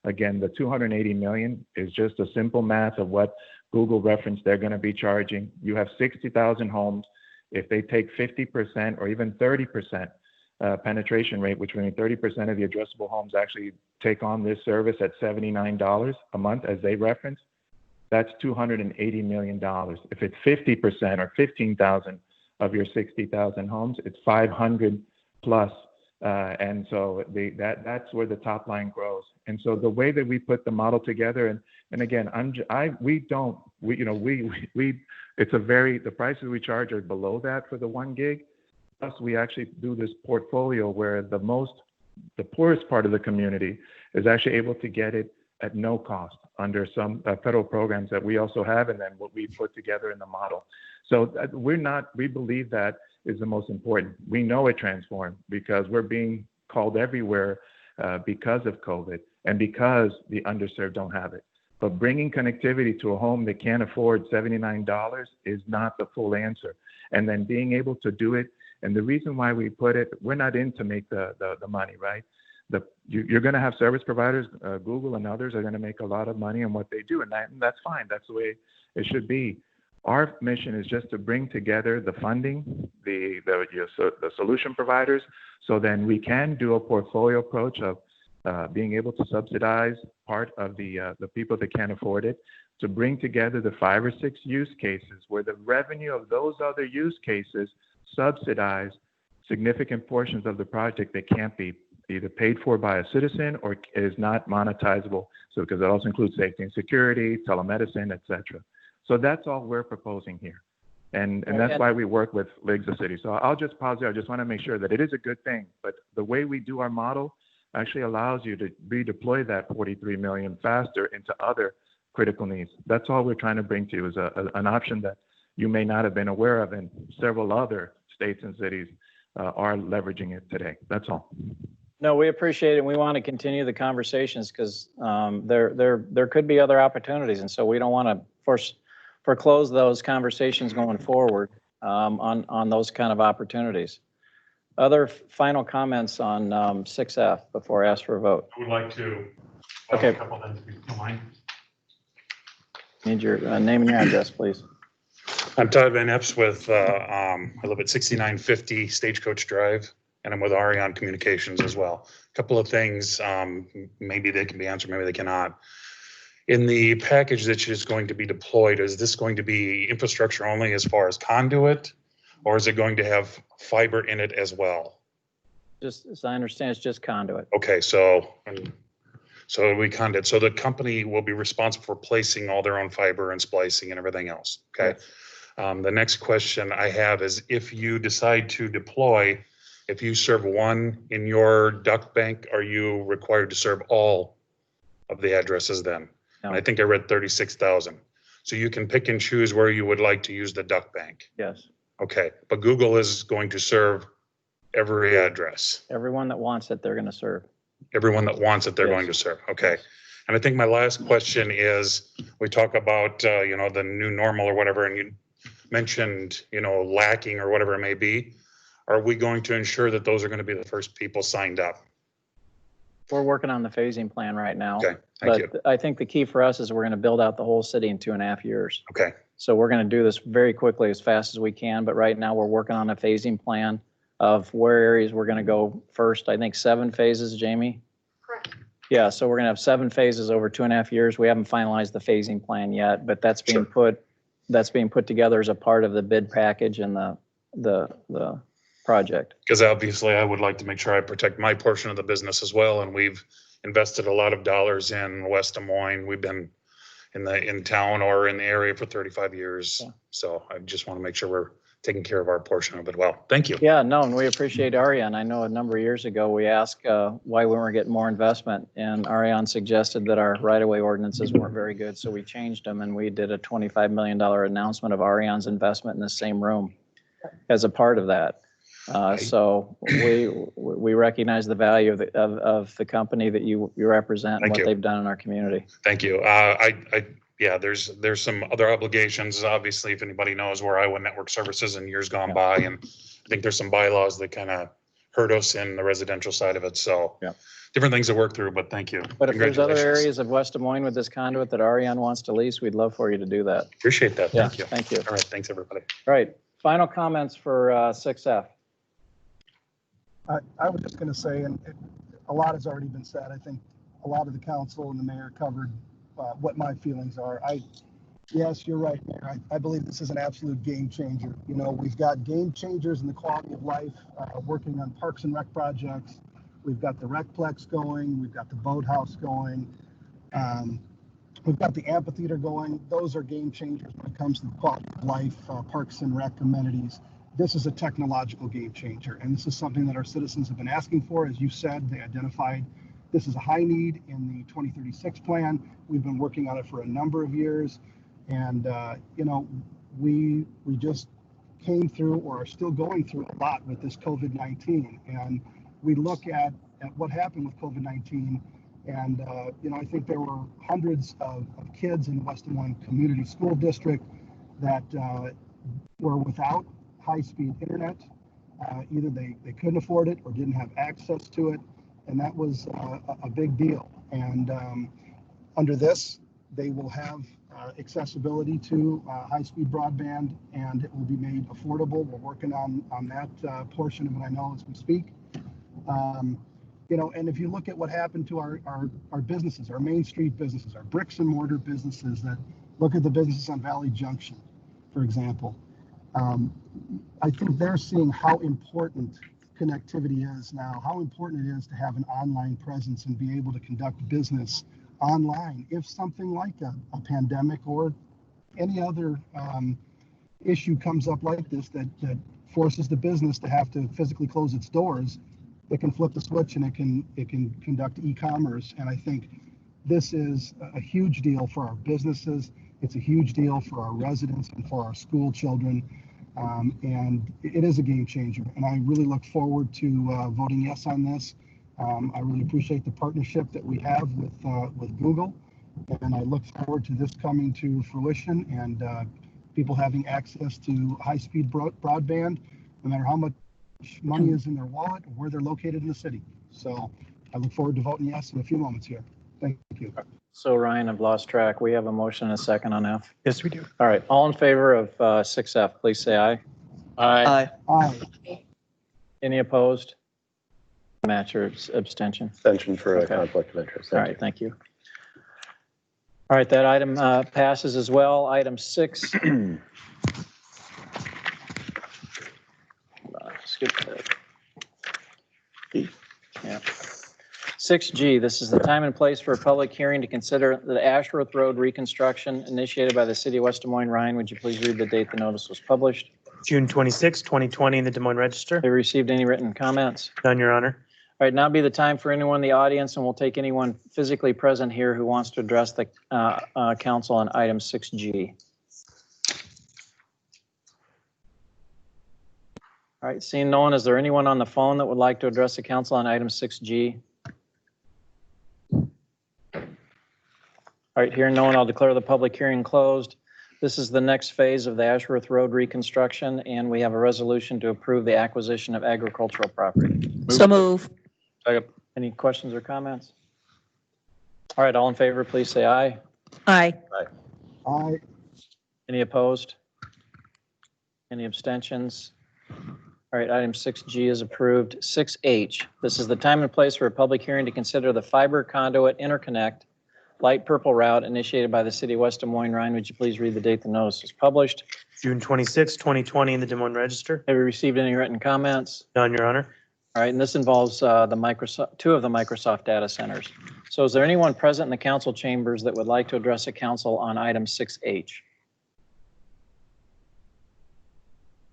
again, the 280 million is just a simple math of what Google referenced they're going to be charging. You have 60,000 homes. If they take 50% or even 30% penetration rate, which means 30% of the addressable homes actually take on this service at $79 a month, as they referenced, that's $280 million. If it's 50% or 15,000 of your 60,000 homes, it's 500 plus. And so that's where the top line grows. And so the way that we put the model together, and again, the prices we charge are below that for the 1 gig. Plus, we actually do this portfolio where the poorest part of the community is actually able to get it at no cost under some federal programs that we also have, and then what we put together in the model. So we believe that is the most important. We know it transformed because we're being called everywhere because of COVID and because the underserved don't have it. But bringing connectivity to a home that can't afford $79 is not the full answer. And then being able to do it, and the reason why we put it, we're not in to make the money, right? You're going to have service providers, Google and others are going to make a lot of money on what they do, and that's fine. That's the way it should be. Our mission is just to bring together the funding, the solution providers, so then we can do a portfolio approach of being able to subsidize part of the people that can't afford it, to bring together the 5 or 6 use cases where the revenue of those other use cases subsidize significant portions of the project that can't be either paid for by a citizen or is not monetizable. So because it also includes safety and security, telemedicine, et cetera. So that's all we're proposing here. And that's why we work with Leagues of Cities. So I'll just pause there. I just want to make sure that it is a good thing, but the way we do our model actually allows you to redeploy that 43 million faster into other critical needs. That's all we're trying to bring to you is an option that you may not have been aware of, and several other states and cities are leveraging it today. That's all. No, we appreciate it. We want to continue the conversations because there could be other opportunities. And so we don't want to foreclose those conversations going forward on those kind of opportunities. Other final comments on 6F before I ask for a vote? I would like to. Okay. A couple things, if you don't mind. Need your name and your address, please. I'm Todd Van Epps with, I live at 6950 Stagecoach Drive, and I'm with Arion Communications as well. A couple of things, maybe they can be answered, maybe they cannot. In the package that is going to be deployed, is this going to be infrastructure only as far as conduit, or is it going to have fiber in it as well? Just as I understand, it's just conduit. Okay, so we conduit. So the company will be responsible for placing all their own fiber and splicing and everything else. Okay. Yes. The next question I have is if you decide to deploy, if you serve one in your duct bank, are you required to serve all of the addresses then? No. And I think I read 36,000. So you can pick and choose where you would like to use the duct bank. Yes. Okay, but Google is going to serve every address. Everyone that wants it, they're going to serve. Everyone that wants it, they're Yes. going to serve. Okay. And I think my last question is, we talk about, the new normal or whatever, and you mentioned, lacking or whatever it may be. Are we going to ensure that those are going to be the first people signed up? We're working on the phasing plan right now. Okay, thank you. But I think the key for us is we're going to build out the whole city in 2.5 years. Okay. So we're going to do this very quickly, as fast as we can. But right now we're working on a phasing plan of where areas we're going to go first. I think 7 phases, Jamie? Correct. Yeah, so we're gonna have 7 phases over 2.5 years. We haven't finalized the phasing plan yet, but that's being put together as a part of the bid package and the project. Because obviously I would like to make sure I protect my portion of the business as well. And we've invested a lot of dollars in West Des Moines. We've been in town or in the area for 35 years. Yeah. So I just want to make sure we're taking care of our portion of it well. Thank you. Yeah, no, and we appreciate Ariane. I know a number of years ago, we asked why we weren't getting more investment, and Ariane suggested that our right-of-way ordinances weren't very good, so we changed them, and we did a $25 million announcement of Ariane's investment in the same room as a part of that. So we recognize the value of the company that you represent and Thank what you. they've done in our community. Thank you. Yeah, there's some other obligations, obviously, if anybody knows where Iowa Network Services in years gone by. And I think there's some bylaws that kind of hurt us in the residential side of it. So different things to work through, but thank you. But if there's other Congratulations. areas of West Des Moines with this conduit that Ariane wants to lease, we'd love for you to do that. Appreciate that. Yeah, Thank you. thank you. All right. Thanks, everybody. All right, final comments for 6F. I was just going to say, and a lot has already been said. I think a lot of the council and the mayor covered what my feelings are. Yes, you're right, Mayor. I believe this is an absolute game changer. You know, we've got game changers in the quality of life, working on parks and rec projects. We've got the Recplex going. We've got the boathouse going. We've got the amphitheater going. Those are game changers when it comes to the quality of life, parks and rec amenities. This is a technological game changer, and this is something that our citizens have been asking for. As you said, they identified this is a high need in the 2036 plan. We've been working on it for a number of years, and you know, we just came through, or are still going through, a lot with this COVID-19, and we look at what happened with COVID-19, and you know, I think there were hundreds of kids in the West Des Moines Community School District that were without high-speed internet. Either they couldn't afford it or didn't have access to it, and that was a big deal. And under this, they will have accessibility to high-speed broadband, and it will be made affordable. We're working on that portion of it, I know, as we speak. You know, and if you look at what happened to our businesses, our Main Street businesses, our bricks and mortar businesses, that look at the businesses on Valley Junction, for example, I think they're seeing how important connectivity is now, how important it is to have an online presence and be able to conduct business online if something like a pandemic or any other issue comes up like this that forces the business to have to physically close its doors. It can flip the switch and it can conduct e-commerce. And I think this is a huge deal for our businesses. It's a huge deal for our residents and for our school children. And it is a game changer. And I really look forward to voting yes on this. I really appreciate the partnership that we have with Google. And I look forward to this coming to fruition and people having access to high-speed broadband, no matter how much money is in their wallet or where they're located in the city. So I look forward to voting yes in a few moments here. Thank you. So Ryan, I've lost track. We have a motion and a second on F. Yes, we do. All right, all in favor of 6F, please say aye. Aye. Aye. Any opposed? Match or abstention? Abstention for a Okay. conflict of interest. All right, thank you. All right, that item passes as well. Item 6. Skip that. Yeah. 6G, this is the time and place for a public hearing to consider the Ashworth Road reconstruction initiated by the city of West Des Moines. Ryan, would you please read the date the notice was published? June 26, 2020 in the Des Moines Register. Have you received any written comments? None, Your Honor. All right, now be the time for anyone in the audience, and we'll take anyone physically present here who wants to address the council on item 6G. All right, seeing no one, is there anyone on the phone that would like to address the council on item 6G? All right, hearing no one, I'll declare the public hearing closed. This is the next phase of the Ashworth Road reconstruction, and we have a resolution to approve the acquisition of agricultural property. So move. Second. Any questions or comments? All right, all in favor, please say aye. Aye. Aye. Any opposed? Any abstentions? All right, item 6G is approved. 6H, this is the time and place for a public hearing to consider the fiber conduit interconnect light purple route initiated by the city of West Des Moines. Ryan, would you please read the date the notice was published? June 26, 2020 in the Des Moines Register. Have you received any written comments? None, Your Honor. All right, and this involves the Microsoft, 2 of the Microsoft data centers. So is there anyone present in the council chambers that would like to address the council on item 6H?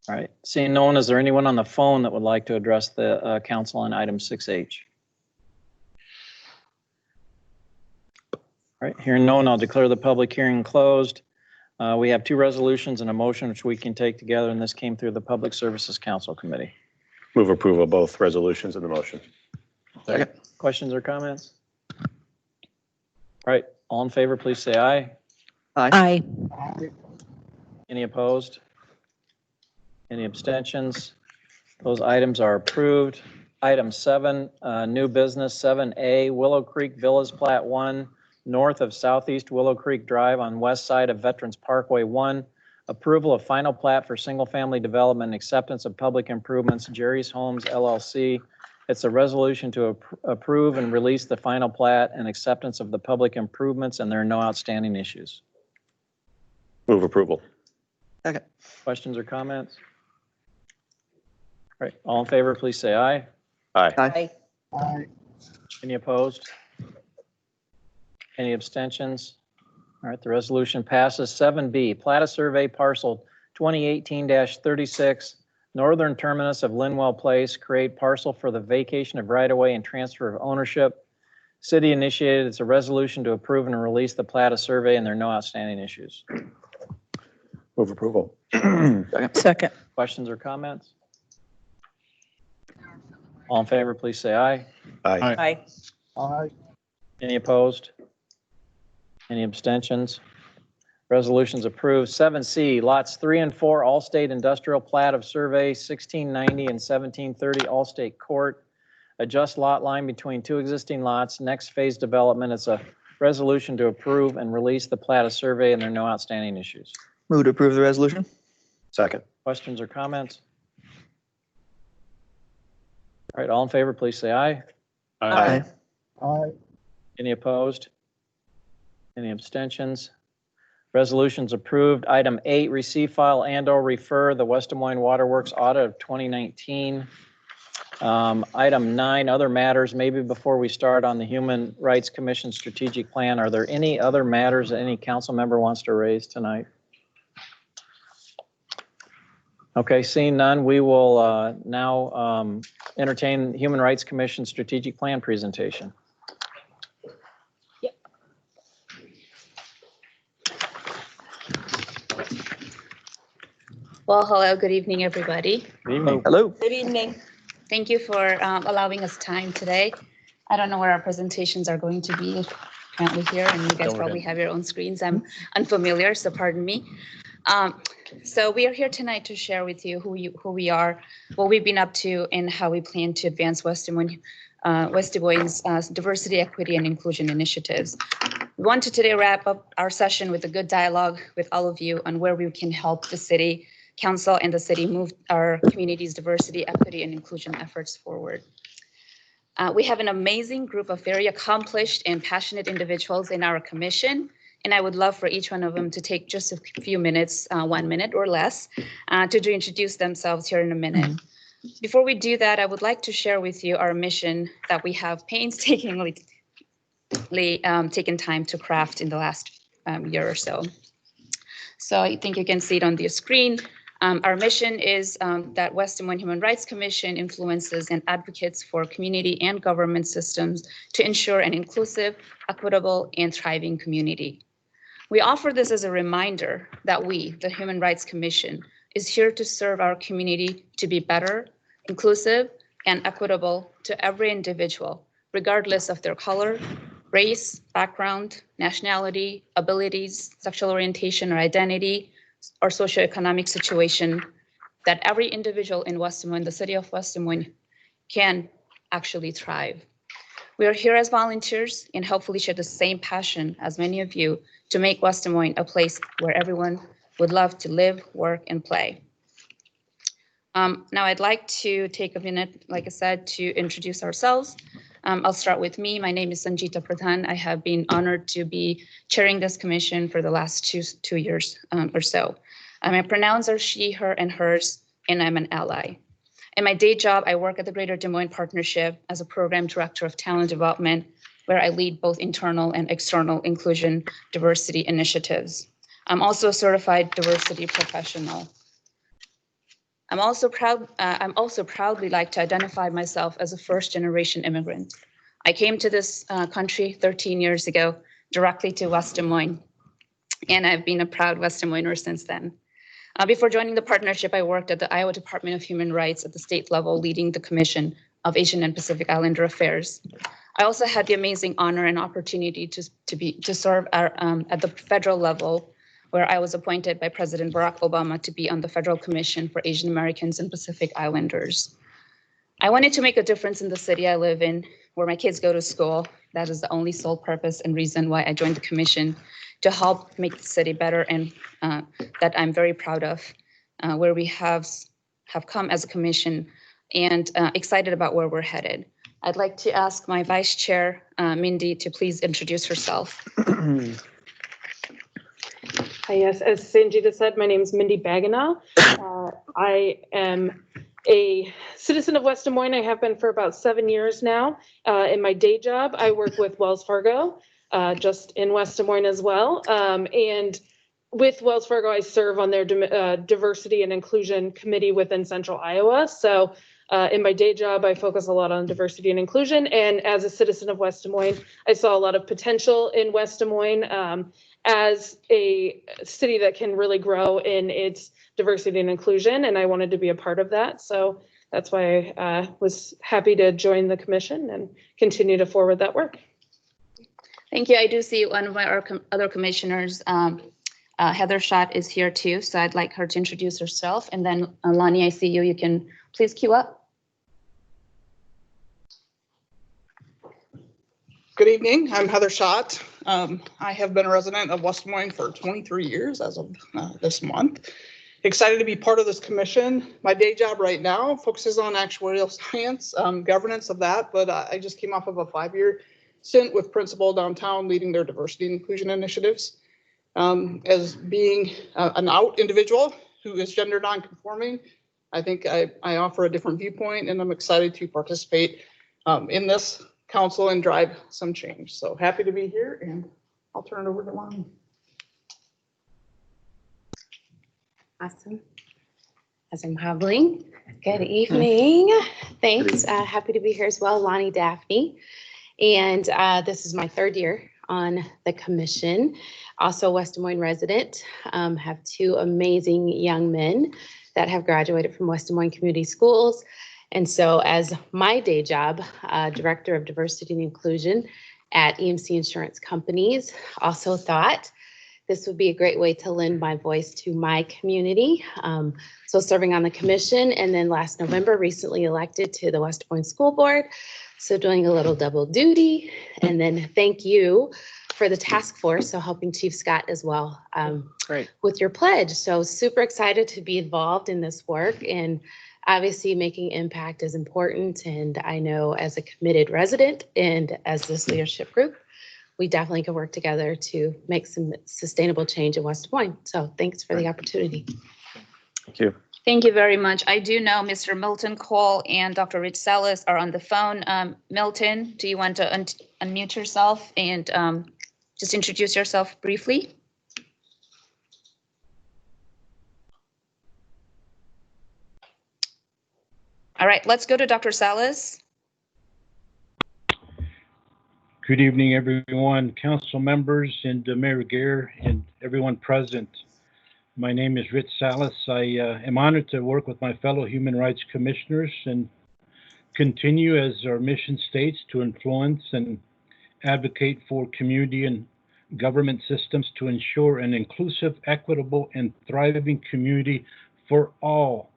All right, seeing no one, is there anyone on the phone that would like to address the council on item 6H? All right, hearing no one, I'll declare the public hearing closed. We have 2 resolutions and a motion which we can take together, and this came through the Public Services Council Committee. Move approval of both resolutions and the motion. Second. Questions or comments? All right, all in favor, please say aye. Aye. Any opposed? Any abstentions? Those items are approved. Item 7, new business 7A, Willow Creek Villas Plat 1, north of Southeast Willow Creek Drive on west side of Veterans Parkway 1. Approval of final plat for single-family development and acceptance of public improvements, Jerry's Homes LLC. It's a resolution to approve and release the final plat and acceptance of the public improvements, and there are no outstanding issues. Move approval. Second. Questions or comments? All right, all in favor, please say aye. Aye. Aye. Aye. Any opposed? Any abstentions? All right, the resolution passes. 7B, plat of survey parcel 2018-36, northern terminus of Linwell Place, create parcel for the vacation of right-of-way and transfer of ownership. City initiated, it's a resolution to approve and release the plat of survey, and there are no outstanding issues. Move approval. Second. Questions or comments? All in favor, please say aye. Aye. Aye. Aye. Any opposed? Any abstentions? Resolution's approved. 7C, lots 3 and 4, Allstate Industrial Plat of Survey 1690 and 1730 Allstate Court. Adjust lot line between 2 existing lots. Next phase development. It's a resolution to approve and release the plat of survey, and there are no outstanding issues. Move to approve the resolution. Second. Questions or comments? All right, all in favor, please say aye. Aye. Aye. Any opposed? Any abstentions? Resolution's approved. Item 8, receive, file, and/or refer the West Des Moines Waterworks audit of 2019. Item 9, other matters. Maybe before we start on the Human Rights Commission strategic plan, are there any other matters that any council member wants to raise tonight? Okay, seeing none, we will now entertain Human Rights Commission strategic plan presentation. Well, hello, good evening, everybody. Good evening. Hello. Good evening. Thank you for allowing us time today. I don't know where our presentations are going to be currently here, and you guys Don't probably worry. have your own screens. I'm unfamiliar, so pardon me. So we are here tonight to share with you who we are, what we've been up to, and how we plan to advance West Des Moines' diversity, equity, and inclusion initiatives. We want to today wrap up our session with a good dialogue with all of you on where we can help the city council and the city move our community's diversity, equity, and inclusion efforts forward. We have an amazing group of very accomplished and passionate individuals in our commission, and I would love for each one of them to take just a few minutes, 1 minute or less, to introduce themselves here in a minute. Before we do that, I would like to share with you our mission that we have painstakingly taken time to craft in the last year or so. So I think you can see it on the screen. Our mission is that West Des Moines Human Rights Commission influences and advocates for community and government systems to ensure an inclusive, equitable, and thriving community. We offer this as a reminder that we, the Human Rights Commission, is here to serve our community to be better, inclusive, and equitable to every individual, regardless of their color, race, background, nationality, abilities, sexual orientation or identity, or socioeconomic situation, that every individual in West Des Moines, the city of West Des Moines, can actually thrive. We are here as volunteers and hopefully share the same passion as many of you to make West Des Moines a place where everyone would love to live, work, and play. Now I'd like to take a minute, like I said, to introduce ourselves. I'll start with me. My name is Sanjita Pradhan. I have been honored to be chairing this commission for the last two years or so. My pronouns are she, her, and hers, and I'm an ally. In my day job, I work at the Greater Des Moines Partnership as a program director of talent development, where I lead both internal and external inclusion diversity initiatives. I'm also a certified diversity professional. I'm also proudly like to identify myself as a first-generation immigrant. I came to this country 13 years ago, directly to West Des Moines, and I've been a proud West Des Moiner since then. Before joining the partnership, I worked at the Iowa Department of Human Rights at the state level, leading the Commission of Asian and Pacific Islander Affairs. I also had the amazing honor and opportunity to serve at the federal level, where I was appointed by President Barack Obama to be on the Federal Commission for Asian Americans and Pacific Islanders. I wanted to make a difference in the city I live in, where my kids go to school. That is the only sole purpose and reason why I joined the commission, to help make the city better, and that I'm very proud of, where we have come as a commission, and excited about where we're headed. I'd like to ask my vice chair, Mindy, to please introduce herself. Hi, yes, as Sanjita said, my name is Mindy Bagana. I am a citizen of West Des Moines. I have been for about 7 years now. In my day job, I work with Wells Fargo, just in West Des Moines as well. And with Wells Fargo, I serve on their diversity and inclusion committee within Central Iowa. So in my day job, I focus a lot on diversity and inclusion. And as a citizen of West Des Moines, I saw a lot of potential in West Des Moines as a city that can really grow in its diversity and inclusion. And I wanted to be a part of that. So that's why I was happy to join the commission and continue to forward that work. Thank you. I do see one of our other commissioners, Heather Schott, is here too. So I'd like her to introduce herself. And then Lonnie, I see you. You can please queue up. Good evening. I'm Heather Schott. I have been a resident of West Des Moines for 23 years as of this month. Excited to be part of this commission. My day job right now focuses on actuarial science, governance of that, but I just came off of a 5-year stint with Principal Downtown leading their diversity and inclusion initiatives. As being an out individual who is gender nonconforming, I think I offer a different viewpoint, and I'm excited to participate in this council and drive some change. So happy to be here, and I'll turn it over to Lonnie. Awesome. As I'm hobbling, good evening. Thanks. Happy to be here as well, Lonnie Daphne. And this is my 3rd year on the commission. Also West Des Moines resident. Have 2 amazing young men that have graduated from West Des Moines Community Schools. And so as my day job, Director of Diversity and Inclusion at EMC Insurance Companies, also thought this would be a great way to lend my voice to my community. So serving on the commission, and then last November, recently elected to the West Des Moines School Board. So doing a little double duty. And then thank you for the task force, so helping Chief Scott as well with your pledge. So super excited to be involved in this work, and obviously making impact is important. And I know as a committed resident and as this leadership group, we definitely can work together to make some sustainable change in West Des Moines. So thanks for the opportunity. Thank you. Thank you very much. I do know Mr. Milton Cole and Dr. Rich Salas are on the phone. Milton, do you want to unmute yourself and just introduce yourself briefly? All right, let's go to Dr. Salas. Good evening, everyone, council members and Mayor Gehr and everyone present. My name is Rich Salas. I am honored to work with my fellow human rights commissioners and continue, as our mission states, to influence and advocate for community and government systems to ensure an inclusive, equitable, and thriving community for all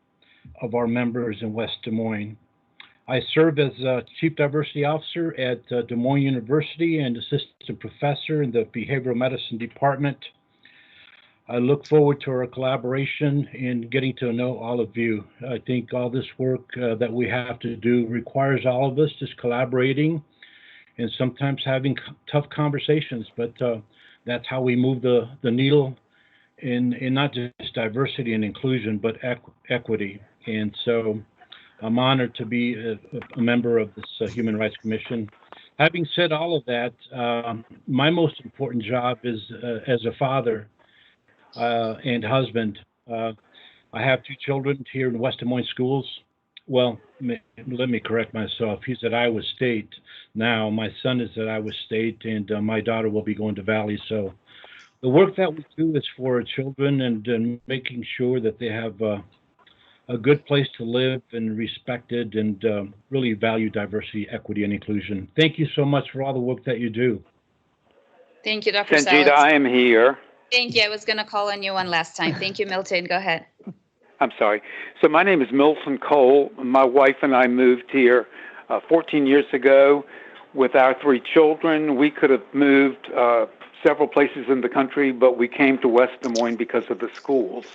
of our members in West Des Moines. I serve as a Chief Diversity Officer at Des Moines University and Assistant Professor in the Behavioral Medicine Department. I look forward to our collaboration and getting to know all of you. I think all this work that we have to do requires all of us just collaborating and sometimes having tough conversations, but that's how we move the needle in not just diversity and inclusion, but equity. And so I'm honored to be a member of this Human Rights Commission. Having said all of that, my most important job is as a father and husband. I have 2 children here in West Des Moines schools. Well, let me correct myself. He's at Iowa State now. My son is at Iowa State, and my daughter will be going to Valley. So the work that we do is for our children and making sure that they have a good place to live and respected and really value diversity, equity, and inclusion. Thank you so much for all the work that you do. Thank you, Dr. Sanjita, Salas. I am here. Thank you. I was going to call on you one last time. Thank you, Milton. Go ahead. I'm sorry. So my name is Milton Cole. My wife and I moved here 14 years ago with our 3 children. We could have moved several places in the country, but we came to West Des Moines because of the schools.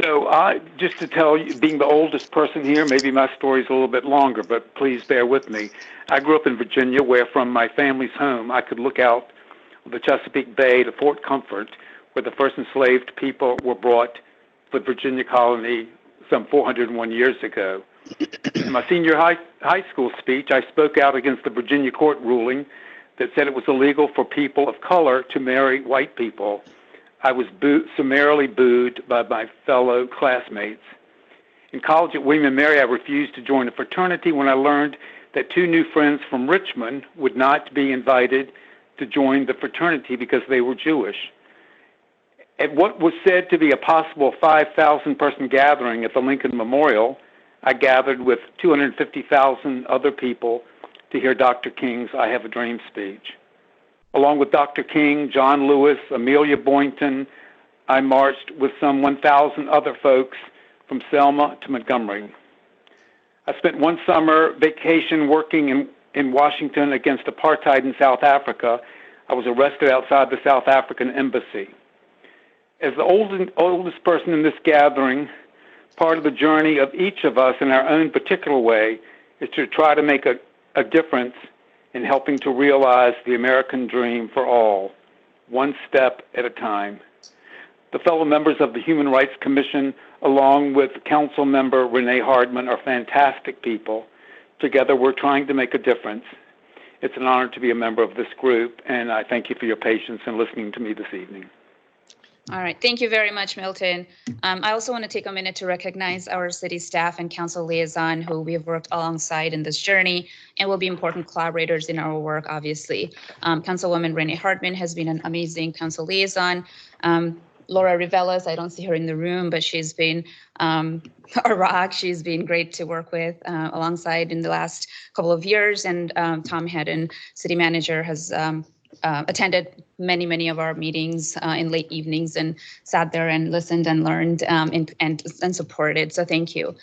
So just to tell you, being the oldest person here, maybe my story's a little bit longer, but please bear with me. I grew up in Virginia, where from my family's home, I could look out the Chesapeake Bay to Fort Comfort, where the first enslaved people were brought to the Virginia colony some 401 years ago. In my senior high school speech, I spoke out against the Virginia court ruling that said it was illegal for people of color to marry white people. I was summarily booed by my fellow classmates. In college at William & Mary, I refused to join a fraternity when I learned that 2 new friends from Richmond would not be invited to join the fraternity because they were Jewish. At what was said to be a possible 5,000-person gathering at the Lincoln Memorial, I gathered with 250,000 other people to hear Dr. King's I Have a Dream speech. Along with Dr. King, John Lewis, Amelia Boynton, I marched with some 1,000 other folks from Selma to Montgomery. I spent one summer vacation working in Washington against apartheid in South Africa. I was arrested outside the South African embassy. As the oldest person in this gathering, part of the journey of each of us in our own particular way is to try to make a difference in helping to realize the American dream for all, one step at a time. The fellow members of the Human Rights Commission, along with Council Member Renee Hardman, are fantastic people. Together, we're trying to make a difference. It's an honor to be a member of this group, and I thank you for your patience in listening to me this evening. All right. Thank you very much, Milton. I also want to take a minute to recognize our city staff and council liaison who we have worked alongside in this journey and will be important collaborators in our work, obviously. Councilwoman Renee Hartman has been an amazing council liaison. Laura Rivelas, I don't see her in the room, but she's been a rock. She's been great to work with alongside in the last couple of years. And Tom Hedden, city manager, has attended many of our meetings in late evenings and sat there and listened and learned and supported. So thank you.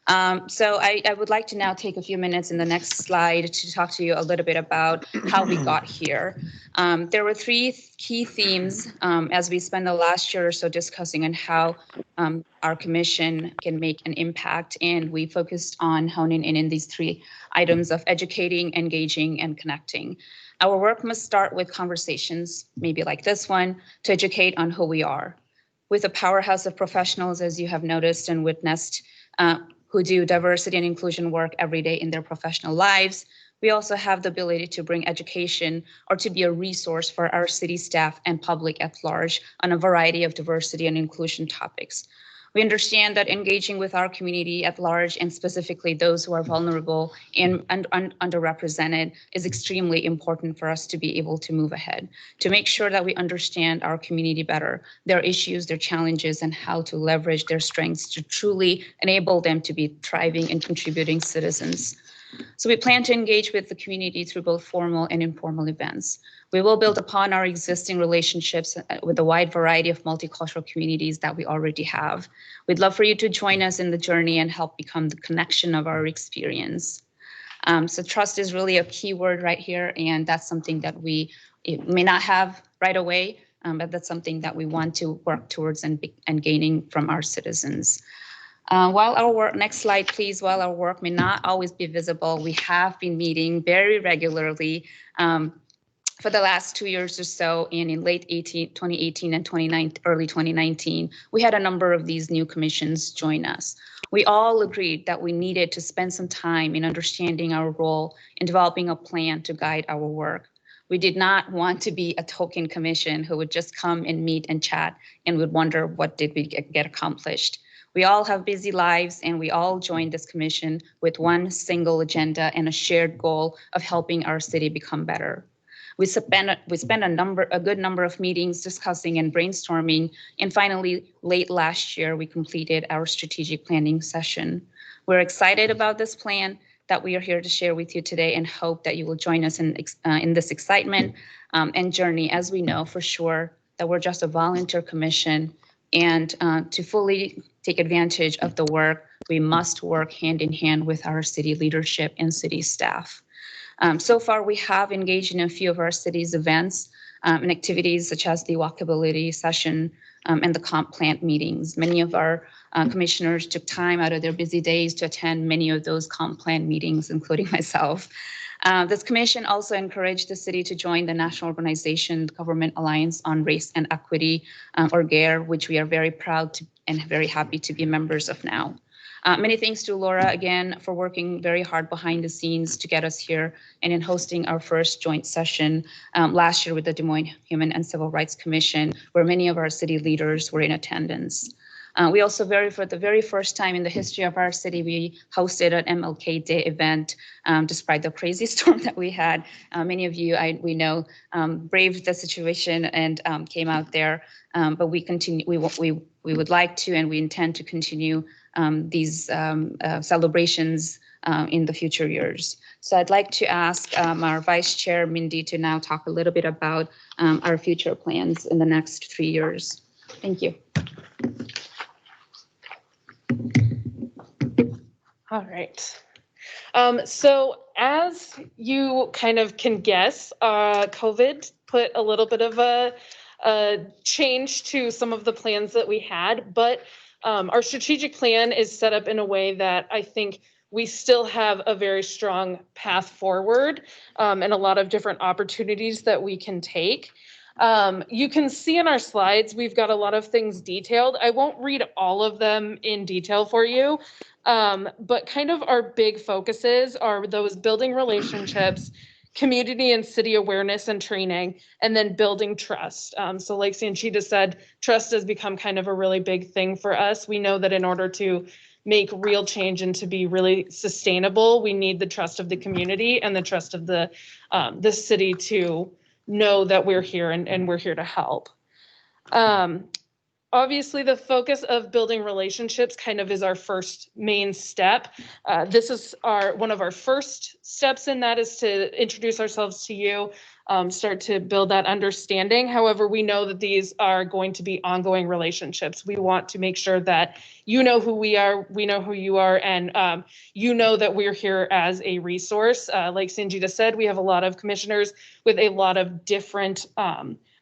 So I would like to now take a few minutes in the next slide to talk to you a little bit about how we got here. There were 3 key themes as we spent the last year or so discussing on how our commission can make an impact, and we focused on honing in these 3 items of educating, engaging, and connecting. Our work must start with conversations, maybe like this one, to educate on who we are. With a powerhouse of professionals, as you have noticed and witnessed, who do diversity and inclusion work every day in their professional lives, we also have the ability to bring education or to be a resource for our city staff and public at large on a variety of diversity and inclusion topics. We understand that engaging with our community at large, and specifically those who are vulnerable and underrepresented, is extremely important for us to be able to move ahead, to make sure that we understand our community better, their issues, their challenges, and how to leverage their strengths to truly enable them to be thriving and contributing citizens. So we plan to engage with the community through both formal and informal events. We will build upon our existing relationships with a wide variety of multicultural communities that we already have. We'd love for you to join us in the journey and help become the connection of our experience. So trust is really a key word right here, and that's something that we may not have right away, but that's something that we want to work towards and gaining from our citizens. Next slide, please. While our work may not always be visible, we have been meeting very regularly for the last 2 years or so. And in late 2018 and early 2019, we had a number of these new commissions join us. We all agreed that we needed to spend some time in understanding our role in developing a plan to guide our work. We did not want to be a token commission who would just come and meet and chat and would wonder what did we get accomplished. We all have busy lives, and we all joined this commission with one single agenda and a shared goal of helping our city become better. We spent a good number of meetings discussing and brainstorming, and finally, late last year, we completed our strategic planning session. We're excited about this plan that we are here to share with you today, and hope that you will join us in this excitement and journey, as we know for sure that we're just a volunteer commission, and to fully take advantage of the work, we must work hand in hand with our city leadership and city staff. So far, we have engaged in a few of our city's events and activities, such as the walkability session and the comp plant meetings. Many of our commissioners took time out of their busy days to attend many of those comp plan meetings, including myself. This commission also encouraged the city to join the National Organization Government Alliance on Race and Equity, or GARE, which we are very proud to and very happy to be members of now. Many thanks to Laura again for working very hard behind the scenes to get us here, and in hosting our first joint session last year with the Des Moines Human and Civil Rights Commission, where many of our city leaders were in attendance. We also, for the very first time in the history of our city, we hosted an MLK Day event, despite the crazy storm that we had. Many of you, we know, braved the situation and came out there. But we would like to, and we intend to continue these celebrations in the future years. So I'd like to ask our Vice Chair, Mindy, to now talk a little bit about our future plans in the next 3 years. Thank you. All right. So as you kind of can guess, COVID put a little bit of a change to some of the plans that we had, but our strategic plan is set up in a way that I think we still have a very strong path forward and a lot of different opportunities that we can take. You can see in our slides, we've got a lot of things detailed. I won't read all of them in detail for you, but kind of our big focuses are those building relationships, community and city awareness and training, and then building trust. So like Sanchita said, trust has become kind of a really big thing for us. We know that in order to make real change and to be really sustainable, we need the trust of the community and the trust of the city to know that we're here and we're here to help. Obviously, the focus of building relationships kind of is our first main step. This is one of our first steps in that is to introduce ourselves to you, start to build that understanding. However, we know that these are going to be ongoing relationships. We want to make sure that you know who we are, we know who you are, and you know that we're here as a resource. Like Sanjita said, we have a lot of commissioners with a lot of different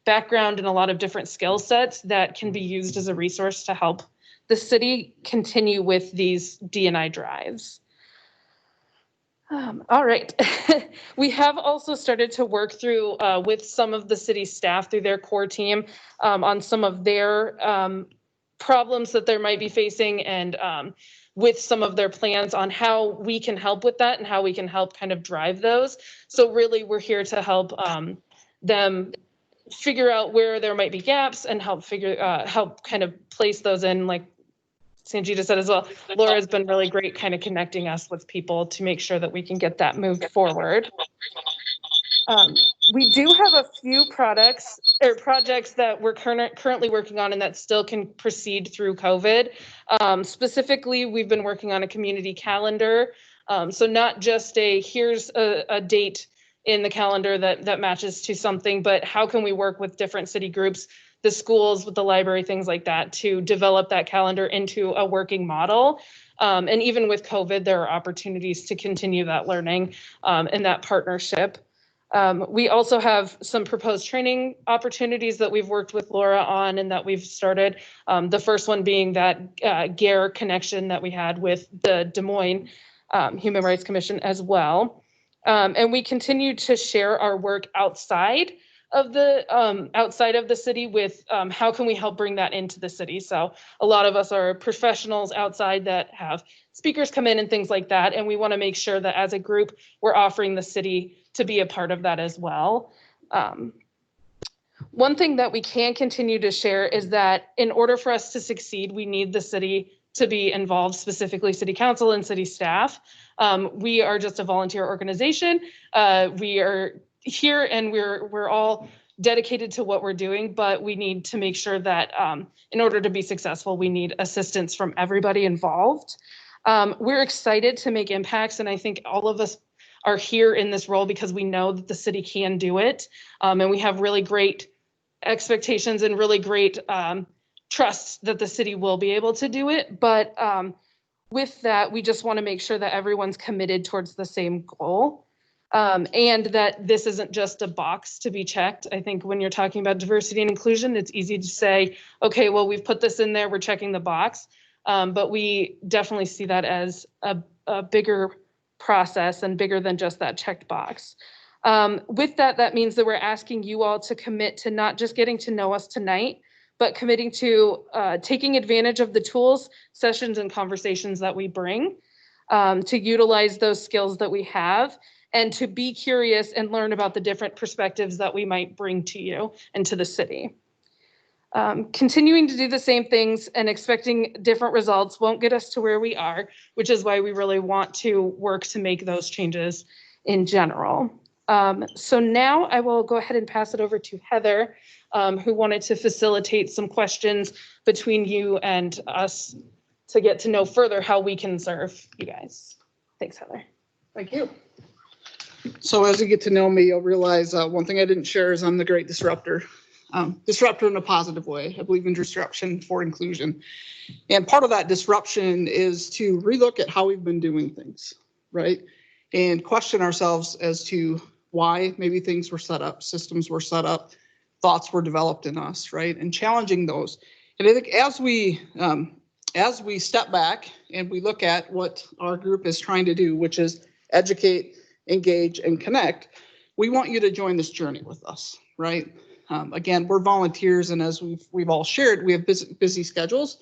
background and a lot of different skill sets that can be used as a resource to help the city continue with these D&I drives. All right. We have also started to work through with some of the city staff through their core team on some of their problems that they might be facing, and with some of their plans on how we can help with that and how we can help kind of drive those. So really, we're here to help them figure out where there might be gaps and help kind of place those in, like Sanjita said as well. Laura has been really great kind of connecting us with people to make sure that we can get that moved forward. We do have a few projects that we're currently working on and that still can proceed through COVID. Specifically, we've been working on a community calendar. So not just here's a date in the calendar that matches to something, but how can we work with different city groups, the schools, with the library, things like that, to develop that calendar into a working model. And even with COVID, there are opportunities to continue that learning and that partnership. We also have some proposed training opportunities that we've worked with Laura on and that we've started. The first one being that GARE connection that we had with the Des Moines Human Rights Commission as well. And we continue to share our work outside of the city with how can we help bring that into the city. So a lot of us are professionals outside that have speakers come in and things like that. And we want to make sure that as a group, we're offering the city to be a part of that as well. One thing that we can continue to share is that in order for us to succeed, we need the city to be involved, specifically city council and city staff. We are just a volunteer organization. We are here and we're all dedicated to what we're doing, but we need to make sure that in order to be successful, we need assistance from everybody involved. We're excited to make impacts, and I think all of us are here in this role because we know that the city can do it. And we have really great expectations and really great trust that the city will be able to do it. But with that, we just want to make sure that everyone's committed towards the same goal. And that this isn't just a box to be checked. I think when you're talking about diversity and inclusion, it's easy to say, okay, well, we've put this in there, we're checking the box. But we definitely see that as a bigger process and bigger than just that checked box. With that, that means that we're asking you all to commit to not just getting to know us tonight, but committing to taking advantage of the tools, sessions, and conversations that we bring, to utilize those skills that we have, and to be curious and learn about the different perspectives that we might bring to you and to the city. Continuing to do the same things and expecting different results won't get us to where we are, which is why we really want to work to make those changes in general. So now I will go ahead and pass it over to Heather, who wanted to facilitate some questions between you and us to get to know further how we can serve you guys. Thanks, Heather. Thank you. So as you get to know me, you'll realize one thing I didn't share is I'm the great disruptor. Disruptor in a positive way. I believe in disruption for inclusion. And part of that disruption is to relook at how we've been doing things, right? And question ourselves as to why maybe things were set up, systems were set up, thoughts were developed in us, right? And challenging those. And I think as we step back and we look at what our group is trying to do, which is educate, engage, and connect, we want you to join this journey with us, right? Again, we're volunteers, and as we've all shared, we have busy schedules,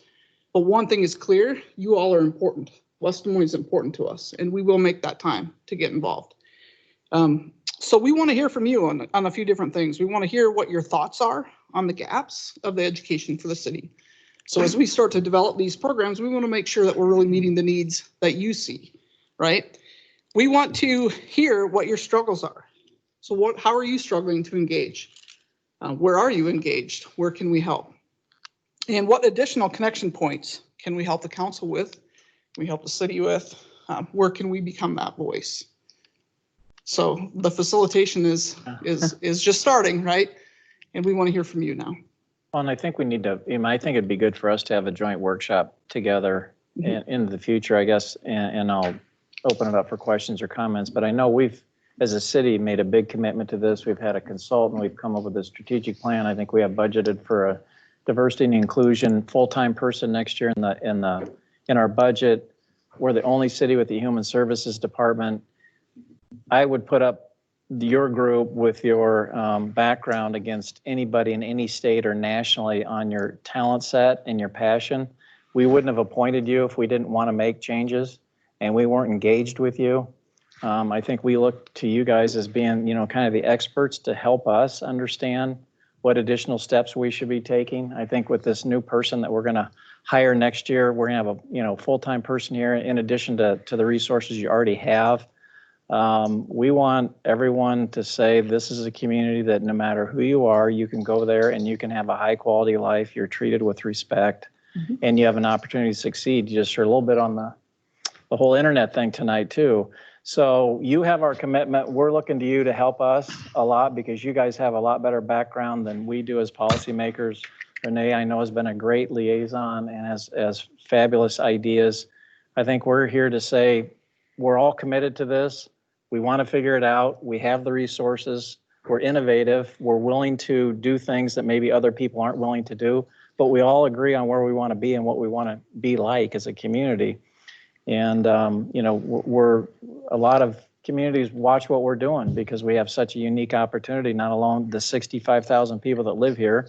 but one thing is clear, you all are important. West Des Moines is important to us, and we will make that time to get involved. So we want to hear from you on a few different things. We want to hear what your thoughts are on the gaps of the education for the city. So as we start to develop these programs, we want to make sure that we're really meeting the needs that you see, right? We want to hear what your struggles are. So how are you struggling to engage? Where are you engaged? Where can we help? And what additional connection points can we help the council with? Can we help the city with? Where can we become that voice? So the facilitation is just starting, right? And we want to hear from you now. Well, and I think we need to, I think it'd be good for us to have a joint workshop together in the future, I guess, and I'll open it up for questions or comments. But I know we've, as a city, made a big commitment to this. We've had a consultant. We've come up with a strategic plan. I think we have budgeted for a diversity and inclusion full-time person next year in our budget. We're the only city with the Human Services Department. I would put up your group with your background against anybody in any state or nationally on your talent set and your passion. We wouldn't have appointed you if we didn't want to make changes and we weren't engaged with you. I think we look to you guys as being, kind of the experts to help us understand what additional steps we should be taking. I think with this new person that we're going to hire next year, we're going to have a full-time person here in addition to the resources you already have. We want everyone to say this is a community that no matter who you are, you can go there and you can have a high quality life. You're treated with respect and you have an opportunity to succeed. You just heard a little bit on the whole internet thing tonight too. So you have our commitment. We're looking to you to help us a lot because you guys have a lot better background than we do as policymakers. Renee, I know, has been a great liaison and has fabulous ideas. I think we're here to say we're all committed to this, We want to figure it out. We have the resources. We're innovative. We're willing to do things that maybe other people aren't willing to do, but we all agree on where we want to be and what we want to be like as a community. And, you know, we're a lot of communities watch what we're doing because we have such a unique opportunity, not alone the 65,000 people that live here,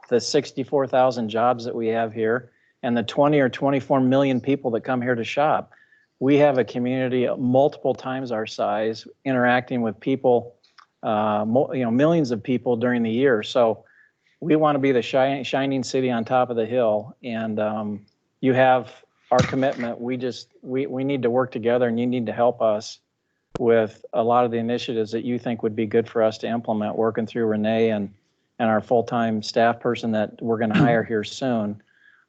the 64,000 jobs that we have here, and the 20 or 24 million people that come here to shop. We have a community multiple times our size interacting with people, you know, millions of people during the year. So we want to be the shining city on top of the hill. And you have our commitment. We need to work together, and you need to help us with a lot of the initiatives that you think would be good for us to implement, working through Renee and our full-time staff person that we're going to hire here soon.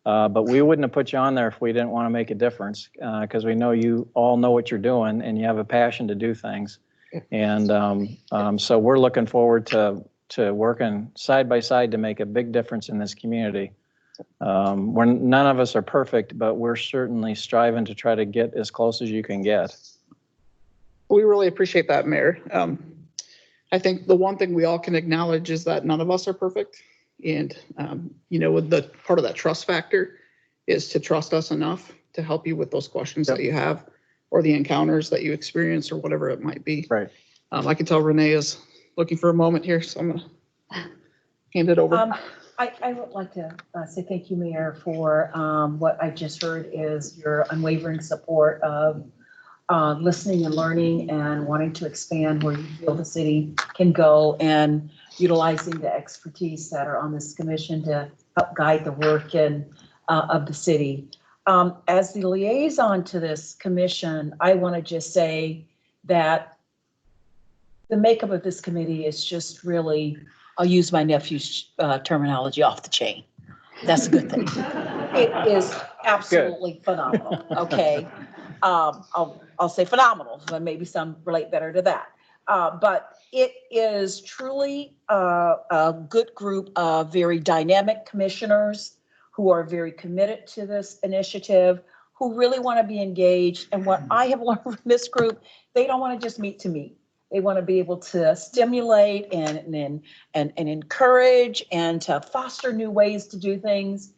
But we wouldn't have put you on there if we didn't want to make a difference, because we know you all know what you're doing and you have a passion to do things. And so we're looking forward to working side by side to make a big difference in this community. None of us are perfect, but we're certainly striving to try to get as close as you can get. We really appreciate that, Mayor. I think the one thing we all can acknowledge is that none of us are perfect. And, you know, with the part of that trust factor is to trust us enough to help you with those questions that you have or the encounters that you experience or whatever it might be. Right. I can tell Renee is looking for a moment here, so I'm going to hand it over. I would like to say thank you, Mayor, for what I just heard is your unwavering support of listening and learning and wanting to expand where you feel the city can go and utilizing the expertise that are on this commission to help guide the work of the city. As the liaison to this commission, I want to just say that the makeup of this committee is just really, I'll use my nephew's terminology, off the chain. That's a good thing. It is absolutely phenomenal. Okay. I'll say phenomenal, but maybe some relate better to that. But it is truly a good group of very dynamic commissioners who are very committed to this initiative, who really want to be engaged. And what I have learned from this group, they don't want to just meet to meet. They want to be able to stimulate and encourage and to foster new ways to do things.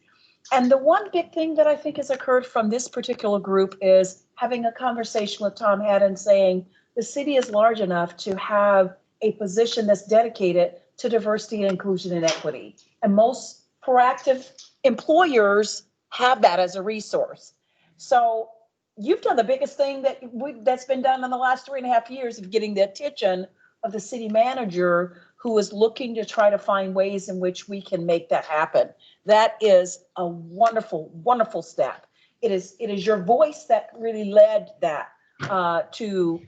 And the one big thing that I think has occurred from this particular group is having a conversation with Tom Haddon saying the city is large enough to have a position that's dedicated to diversity and inclusion and equity. And most proactive employers have that as a resource. So you've done the biggest thing that's been done in the last 3.5 years of getting the attention of the city manager, who is looking to try to find ways in which we can make that happen. That is a wonderful, wonderful step. It is your voice that really led that to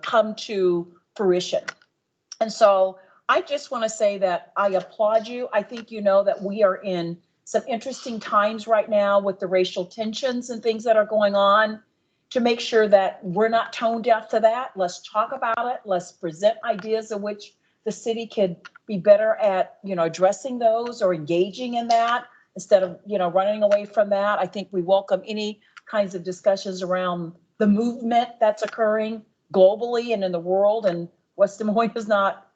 come to fruition. And so I just want to say that I applaud you. I think you know that we are in some interesting times right now with the racial tensions and things that are going on. To make sure that we're not tone deaf to that, let's talk about it. Let's present ideas in which the city could be better at, addressing those or engaging in that instead of, running away from that. I think we welcome any kinds of discussions around the movement that's occurring globally and in the world, and West Des Moines is not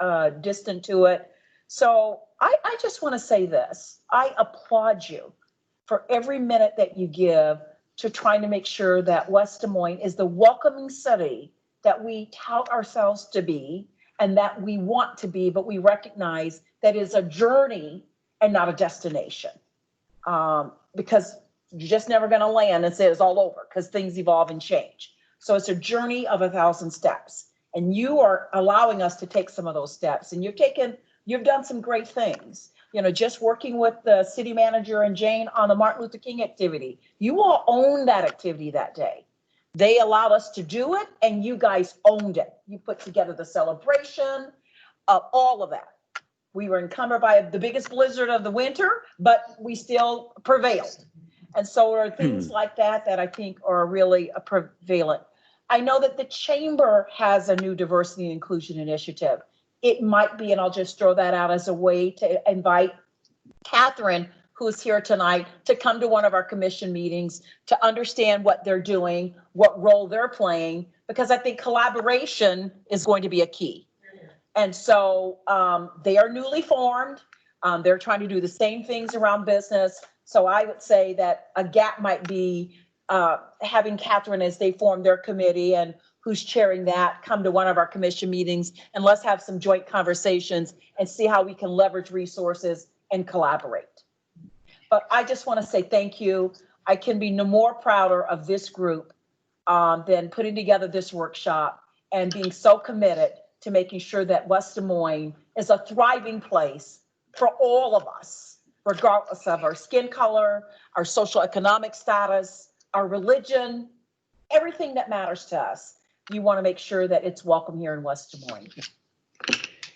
distant to it. So I just want to say this. I applaud you for every minute that you give to trying to make sure that West Des Moines is the welcoming city that we tout ourselves to be and that we want to be, but we recognize that it's a journey and not a destination. Because you're just never going to land and say it's all over, because things evolve and change. So it's a journey of 1,000 steps. And you are allowing us to take some of those steps. And you've done some great things. Just working with the city manager and Jane on the Martin Luther King activity. You all owned that activity that day. They allowed us to do it, and you guys owned it. You put together the celebration of all of that. We were encumbered by the biggest blizzard of the winter, but we still prevailed. And so there are things like that that I think are really prevalent. I know that the chamber has a new diversity and inclusion initiative. It might be, and I'll just throw that out as a way to invite Catherine, who's here tonight, to come to one of our commission meetings to understand what they're doing, what role they're playing, because I think collaboration is going to be a key. And so they are newly formed. They're trying to do the same things around business. So I would say that a gap might be having Catherine, as they form their committee and who's chairing that, come to one of our commission meetings, and let's have some joint conversations and see how we can leverage resources and collaborate. But I just want to say thank you. I can be no more prouder of this group than putting together this workshop and being so committed to making sure that West Des Moines is a thriving place for all of us, regardless of our skin color, our social economic status, our religion, everything that matters to us. You want to make sure that it's welcome here in West Des Moines.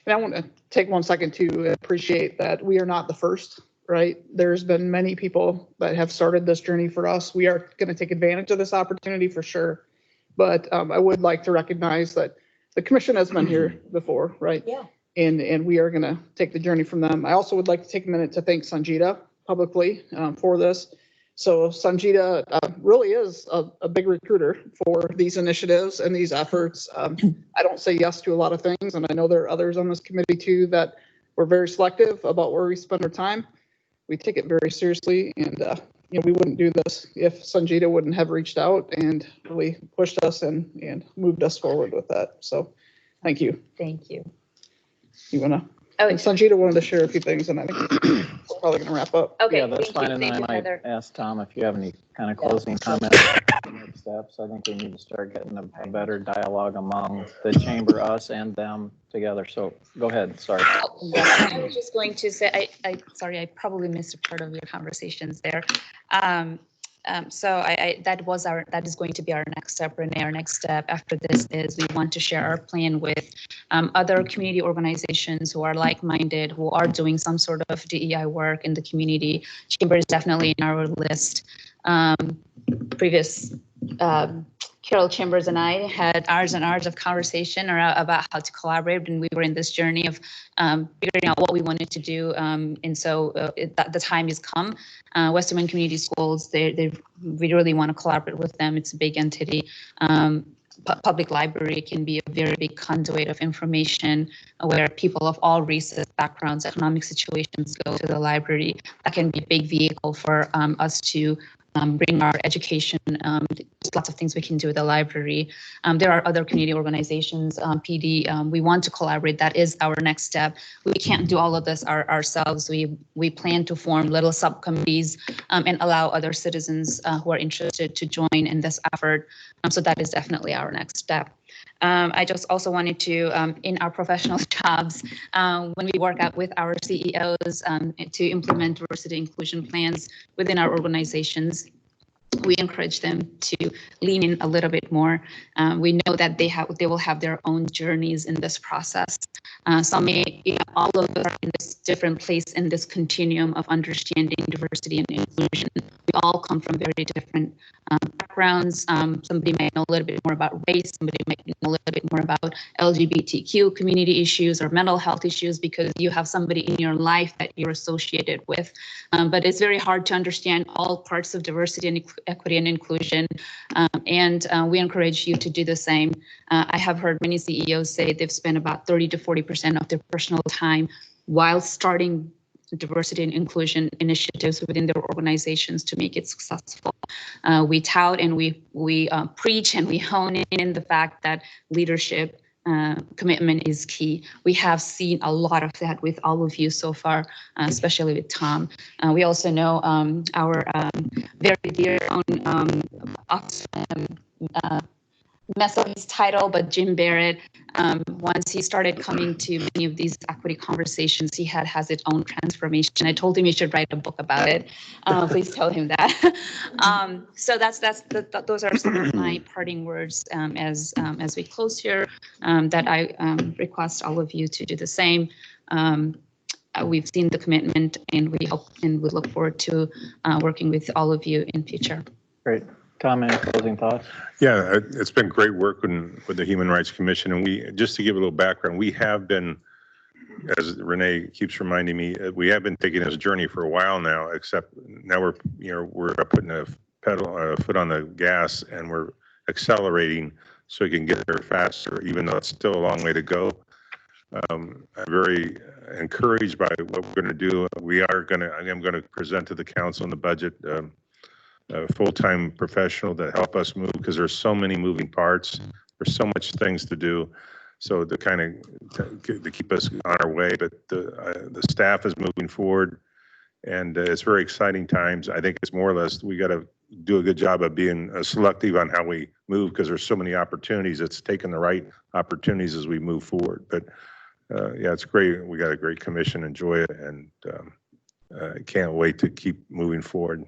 And I want to take 1 second to appreciate that we are not the first, right? There's been many people that have started this journey for us. We are going to take advantage of this opportunity for sure. But I would like to recognize that the commission has been here before, right? Yeah. And we are going to take the journey from them. I also would like to take a minute to thank Sanjita publicly for this. So Sanjita really is a big recruiter for these initiatives and these efforts. I don't say yes to a lot of things, and I know there are others on this committee too that we're very selective about where we spend our time. We take it very seriously, and we wouldn't do this if Sanjita wouldn't have reached out and really pushed us and moved us forward with that. So thank you. Thank you. You wanna? Oh, and Sanjita wanted to share a few things, and I think we're probably gonna wrap up. Okay. Yeah, that's thank fine. you. And then I Thank you, might Heather. ask Tom if you have any kind of closing comments. Next steps. I think we need to start getting a better dialogue among the chamber, us and them together. So go ahead. Sorry. I was just going to say, sorry, I probably missed a part of your conversations there. So that is going to be our next step, Renee. Our next step after this is we want to share our plan with other community organizations who are like-minded, who are doing some sort of DEI work in the community. Chamber is definitely in our list. Previous Carol Chambers and I had hours and hours of conversation about how to collaborate, and we were in this journey of figuring out what we wanted to do. And so the time has come. West Des Moines Community Schools, we really want to collaborate with them. It's a big entity. Public library can be a very big conduit of information where people of all races, backgrounds, economic situations go to the library. That can be a big vehicle for us to bring our education. There's lots of things we can do with the library. There are other community organizations, PD. We want to collaborate. That is our next step. We can't do all of this ourselves. We plan to form little subcommittees and allow other citizens who are interested to join in this effort. So that is definitely our next step. I just also wanted to, in our professional jobs, when we work out with our CEOs to implement diversity inclusion plans within our organizations, we encourage them to lean in a little bit more. We know that they will have their own journeys in this process. All of us are in this different place in this continuum of understanding diversity and inclusion. We all come from very different backgrounds. Somebody might know a little bit more about race. Somebody might know a little bit more about LGBTQ community issues or mental health issues because you have somebody in your life that you're associated with. But it's very hard to understand all parts of diversity and equity and inclusion. We encourage you to do the same. I have heard many CEOs say they've spent about 30 to 40% of their personal time while starting diversity and inclusion initiatives within their organizations to make it successful. We tout and we preach and we hone in the fact that leadership commitment is key. We have seen a lot of that with all of you so far, especially with Tom. We also know our very dear own mess up his title, but Jim Barrett, once he started coming to many of these equity conversations, he has its own transformation. I told him he should write a book about it. Please tell him that. So those are some of my parting words as we close here, that I request all of you to do the same. We've seen the commitment and we hope and we look forward to working with all of you in future. Great. Tom, any closing thoughts? Yeah, it's been great working with the Human Rights Commission. And just to give a little background, we have been, as Renee keeps reminding me, we have been taking this journey for a while now, except now we're putting a foot on the gas and we're accelerating so we can get there faster, even though it's still a long way to go. I'm very encouraged by what we're going to do. I am going to present to the council in the budget a full-time professional to help us move, because there's so many moving parts. There's so much things to do. So to keep us on our way, but the staff is moving forward, and it's very exciting times. I think it's more or less, we got to do a good job of being selective on how we move, because there's so many opportunities. It's taking the right opportunities as we move forward. But yeah, it's great. We got a great commission, enjoy it, and I can't wait to keep moving forward.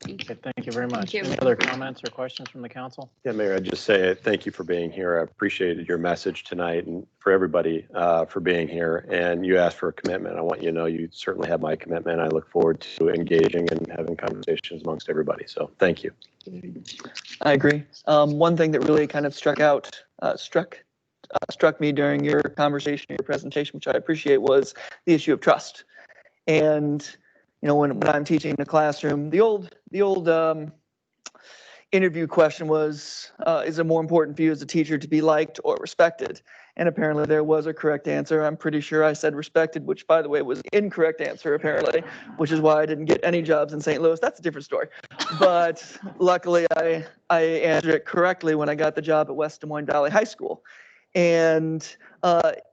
Okay, thank you very much. you. Any other comments or questions from the council? Yeah, Mayor, I'd just say thank you for being here. I appreciated your message tonight, and for everybody for being here. And you asked for a commitment. I want you to know you certainly have my commitment. I look forward to engaging and having conversations amongst everybody. So thank you. I agree. One thing that really kind of struck me during your conversation, your presentation, which I appreciate, was the issue of trust. And you know, when I'm teaching in a classroom, the old interview question was, is it more important for you as a teacher to be liked or respected? And apparently there was a correct answer. I'm pretty sure I said respected, which, by the way, was the incorrect answer, apparently, which is why I didn't get any jobs in St. Louis. That's a different story. But luckily, I answered it correctly when I got the job at West Des Moines Valley High School. And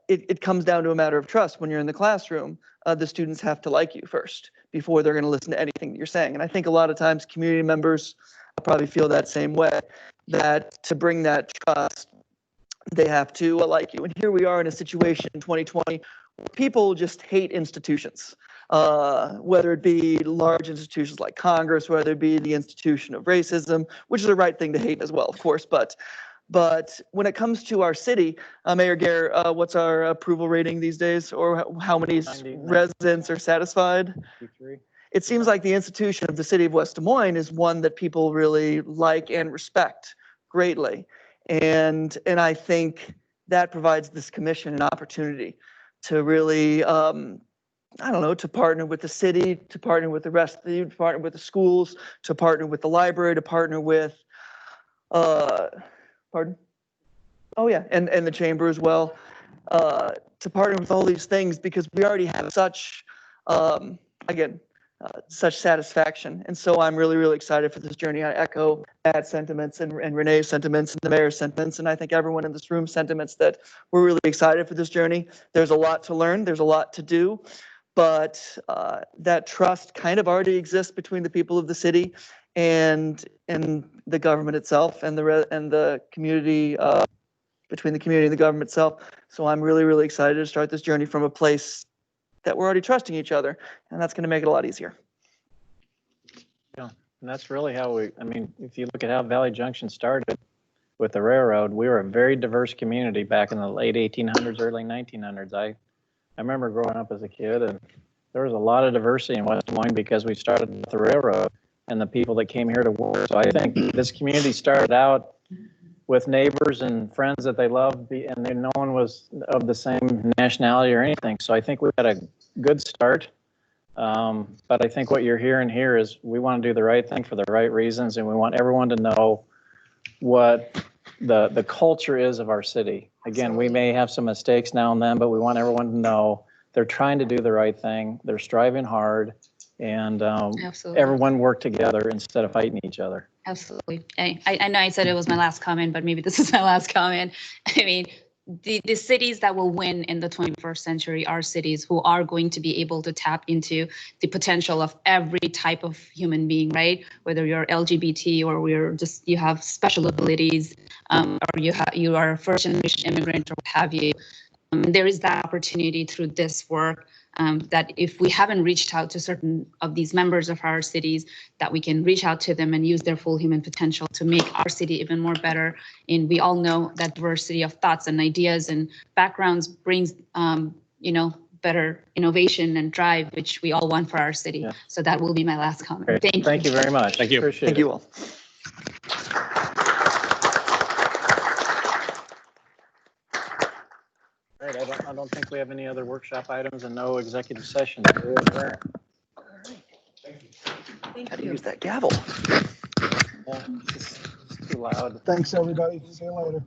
it comes down to a matter of trust. When you're in the classroom, the students have to like you first before they're going to listen to anything that you're saying. And I think a lot of times community members probably feel that same way, that to bring that trust, they have to like you. And here we are in a situation in 2020 where people just hate institutions, whether it be large institutions like Congress, whether it be the institution of racism, which is the right thing to hate as well, of course. But when it comes to our city, Mayor Gare, what's our approval rating these days, or how many residents are satisfied? 93. It seems like the institution of the city of West Des Moines is one that people really like and respect greatly. And I think that provides this commission an opportunity to really, I don't know, to partner with the city, to partner with the rest of the, to partner with the schools, to partner with the library, to partner with, pardon? Oh yeah, and the chamber as well, to partner with all these things, because we already have such, such satisfaction. And so I'm really, really excited for this journey. I echo Matt's sentiments and Renee's sentiments and the mayor's sentiments, and I think everyone in this room sentiments that we're really excited for this journey. There's a lot to learn, there's a lot to do, but that trust kind of already exists between the people of the city and the government itself, and the community, between the community and the government itself. So I'm really, really excited to start this journey from a place that we're already trusting each other, and that's going to make it a lot easier. Yeah, and that's really how if you look at how Valley Junction started with the railroad, we were a very diverse community back in the late 1800s, early 1900s. I remember growing up as a kid, and there was a lot of diversity in West Des Moines because we started with the railroad and the people that came here to work. So I think this community started out with neighbors and friends that they loved, and no one was of the same nationality or anything. So I think we had a good start. But I think what you're hearing here is we want to do the right thing for the right reasons, and we want everyone to know what the culture is of our city. Again, we may have some mistakes now and then, but we want everyone to know they're trying to do the right thing. They're striving hard, and everyone work together instead of fighting each other. Absolutely. I know I said it was my last comment, but maybe this is my last comment. I mean, the cities that will win in the 21st century are cities who are going to be able to tap into the potential of every type of human being, right? Whether you're LGBT or you have special abilities, or you are a first generation immigrant or what have you. There is that opportunity through this work, that if we haven't reached out to certain of these members of our cities, that we can reach out to them and use their full human potential to make our city even more better. And we all know that diversity of thoughts and ideas and backgrounds brings, better innovation and drive, which we all want for our city. Yeah. So that will be my last comment. Great. Thank you. Thank you very much. Thank you. Appreciate Thank it. you all. All right, I don't think we have any other workshop items and no executive session. Gotta use that gavel. Yeah. Too loud. Thanks, everybody. See you later.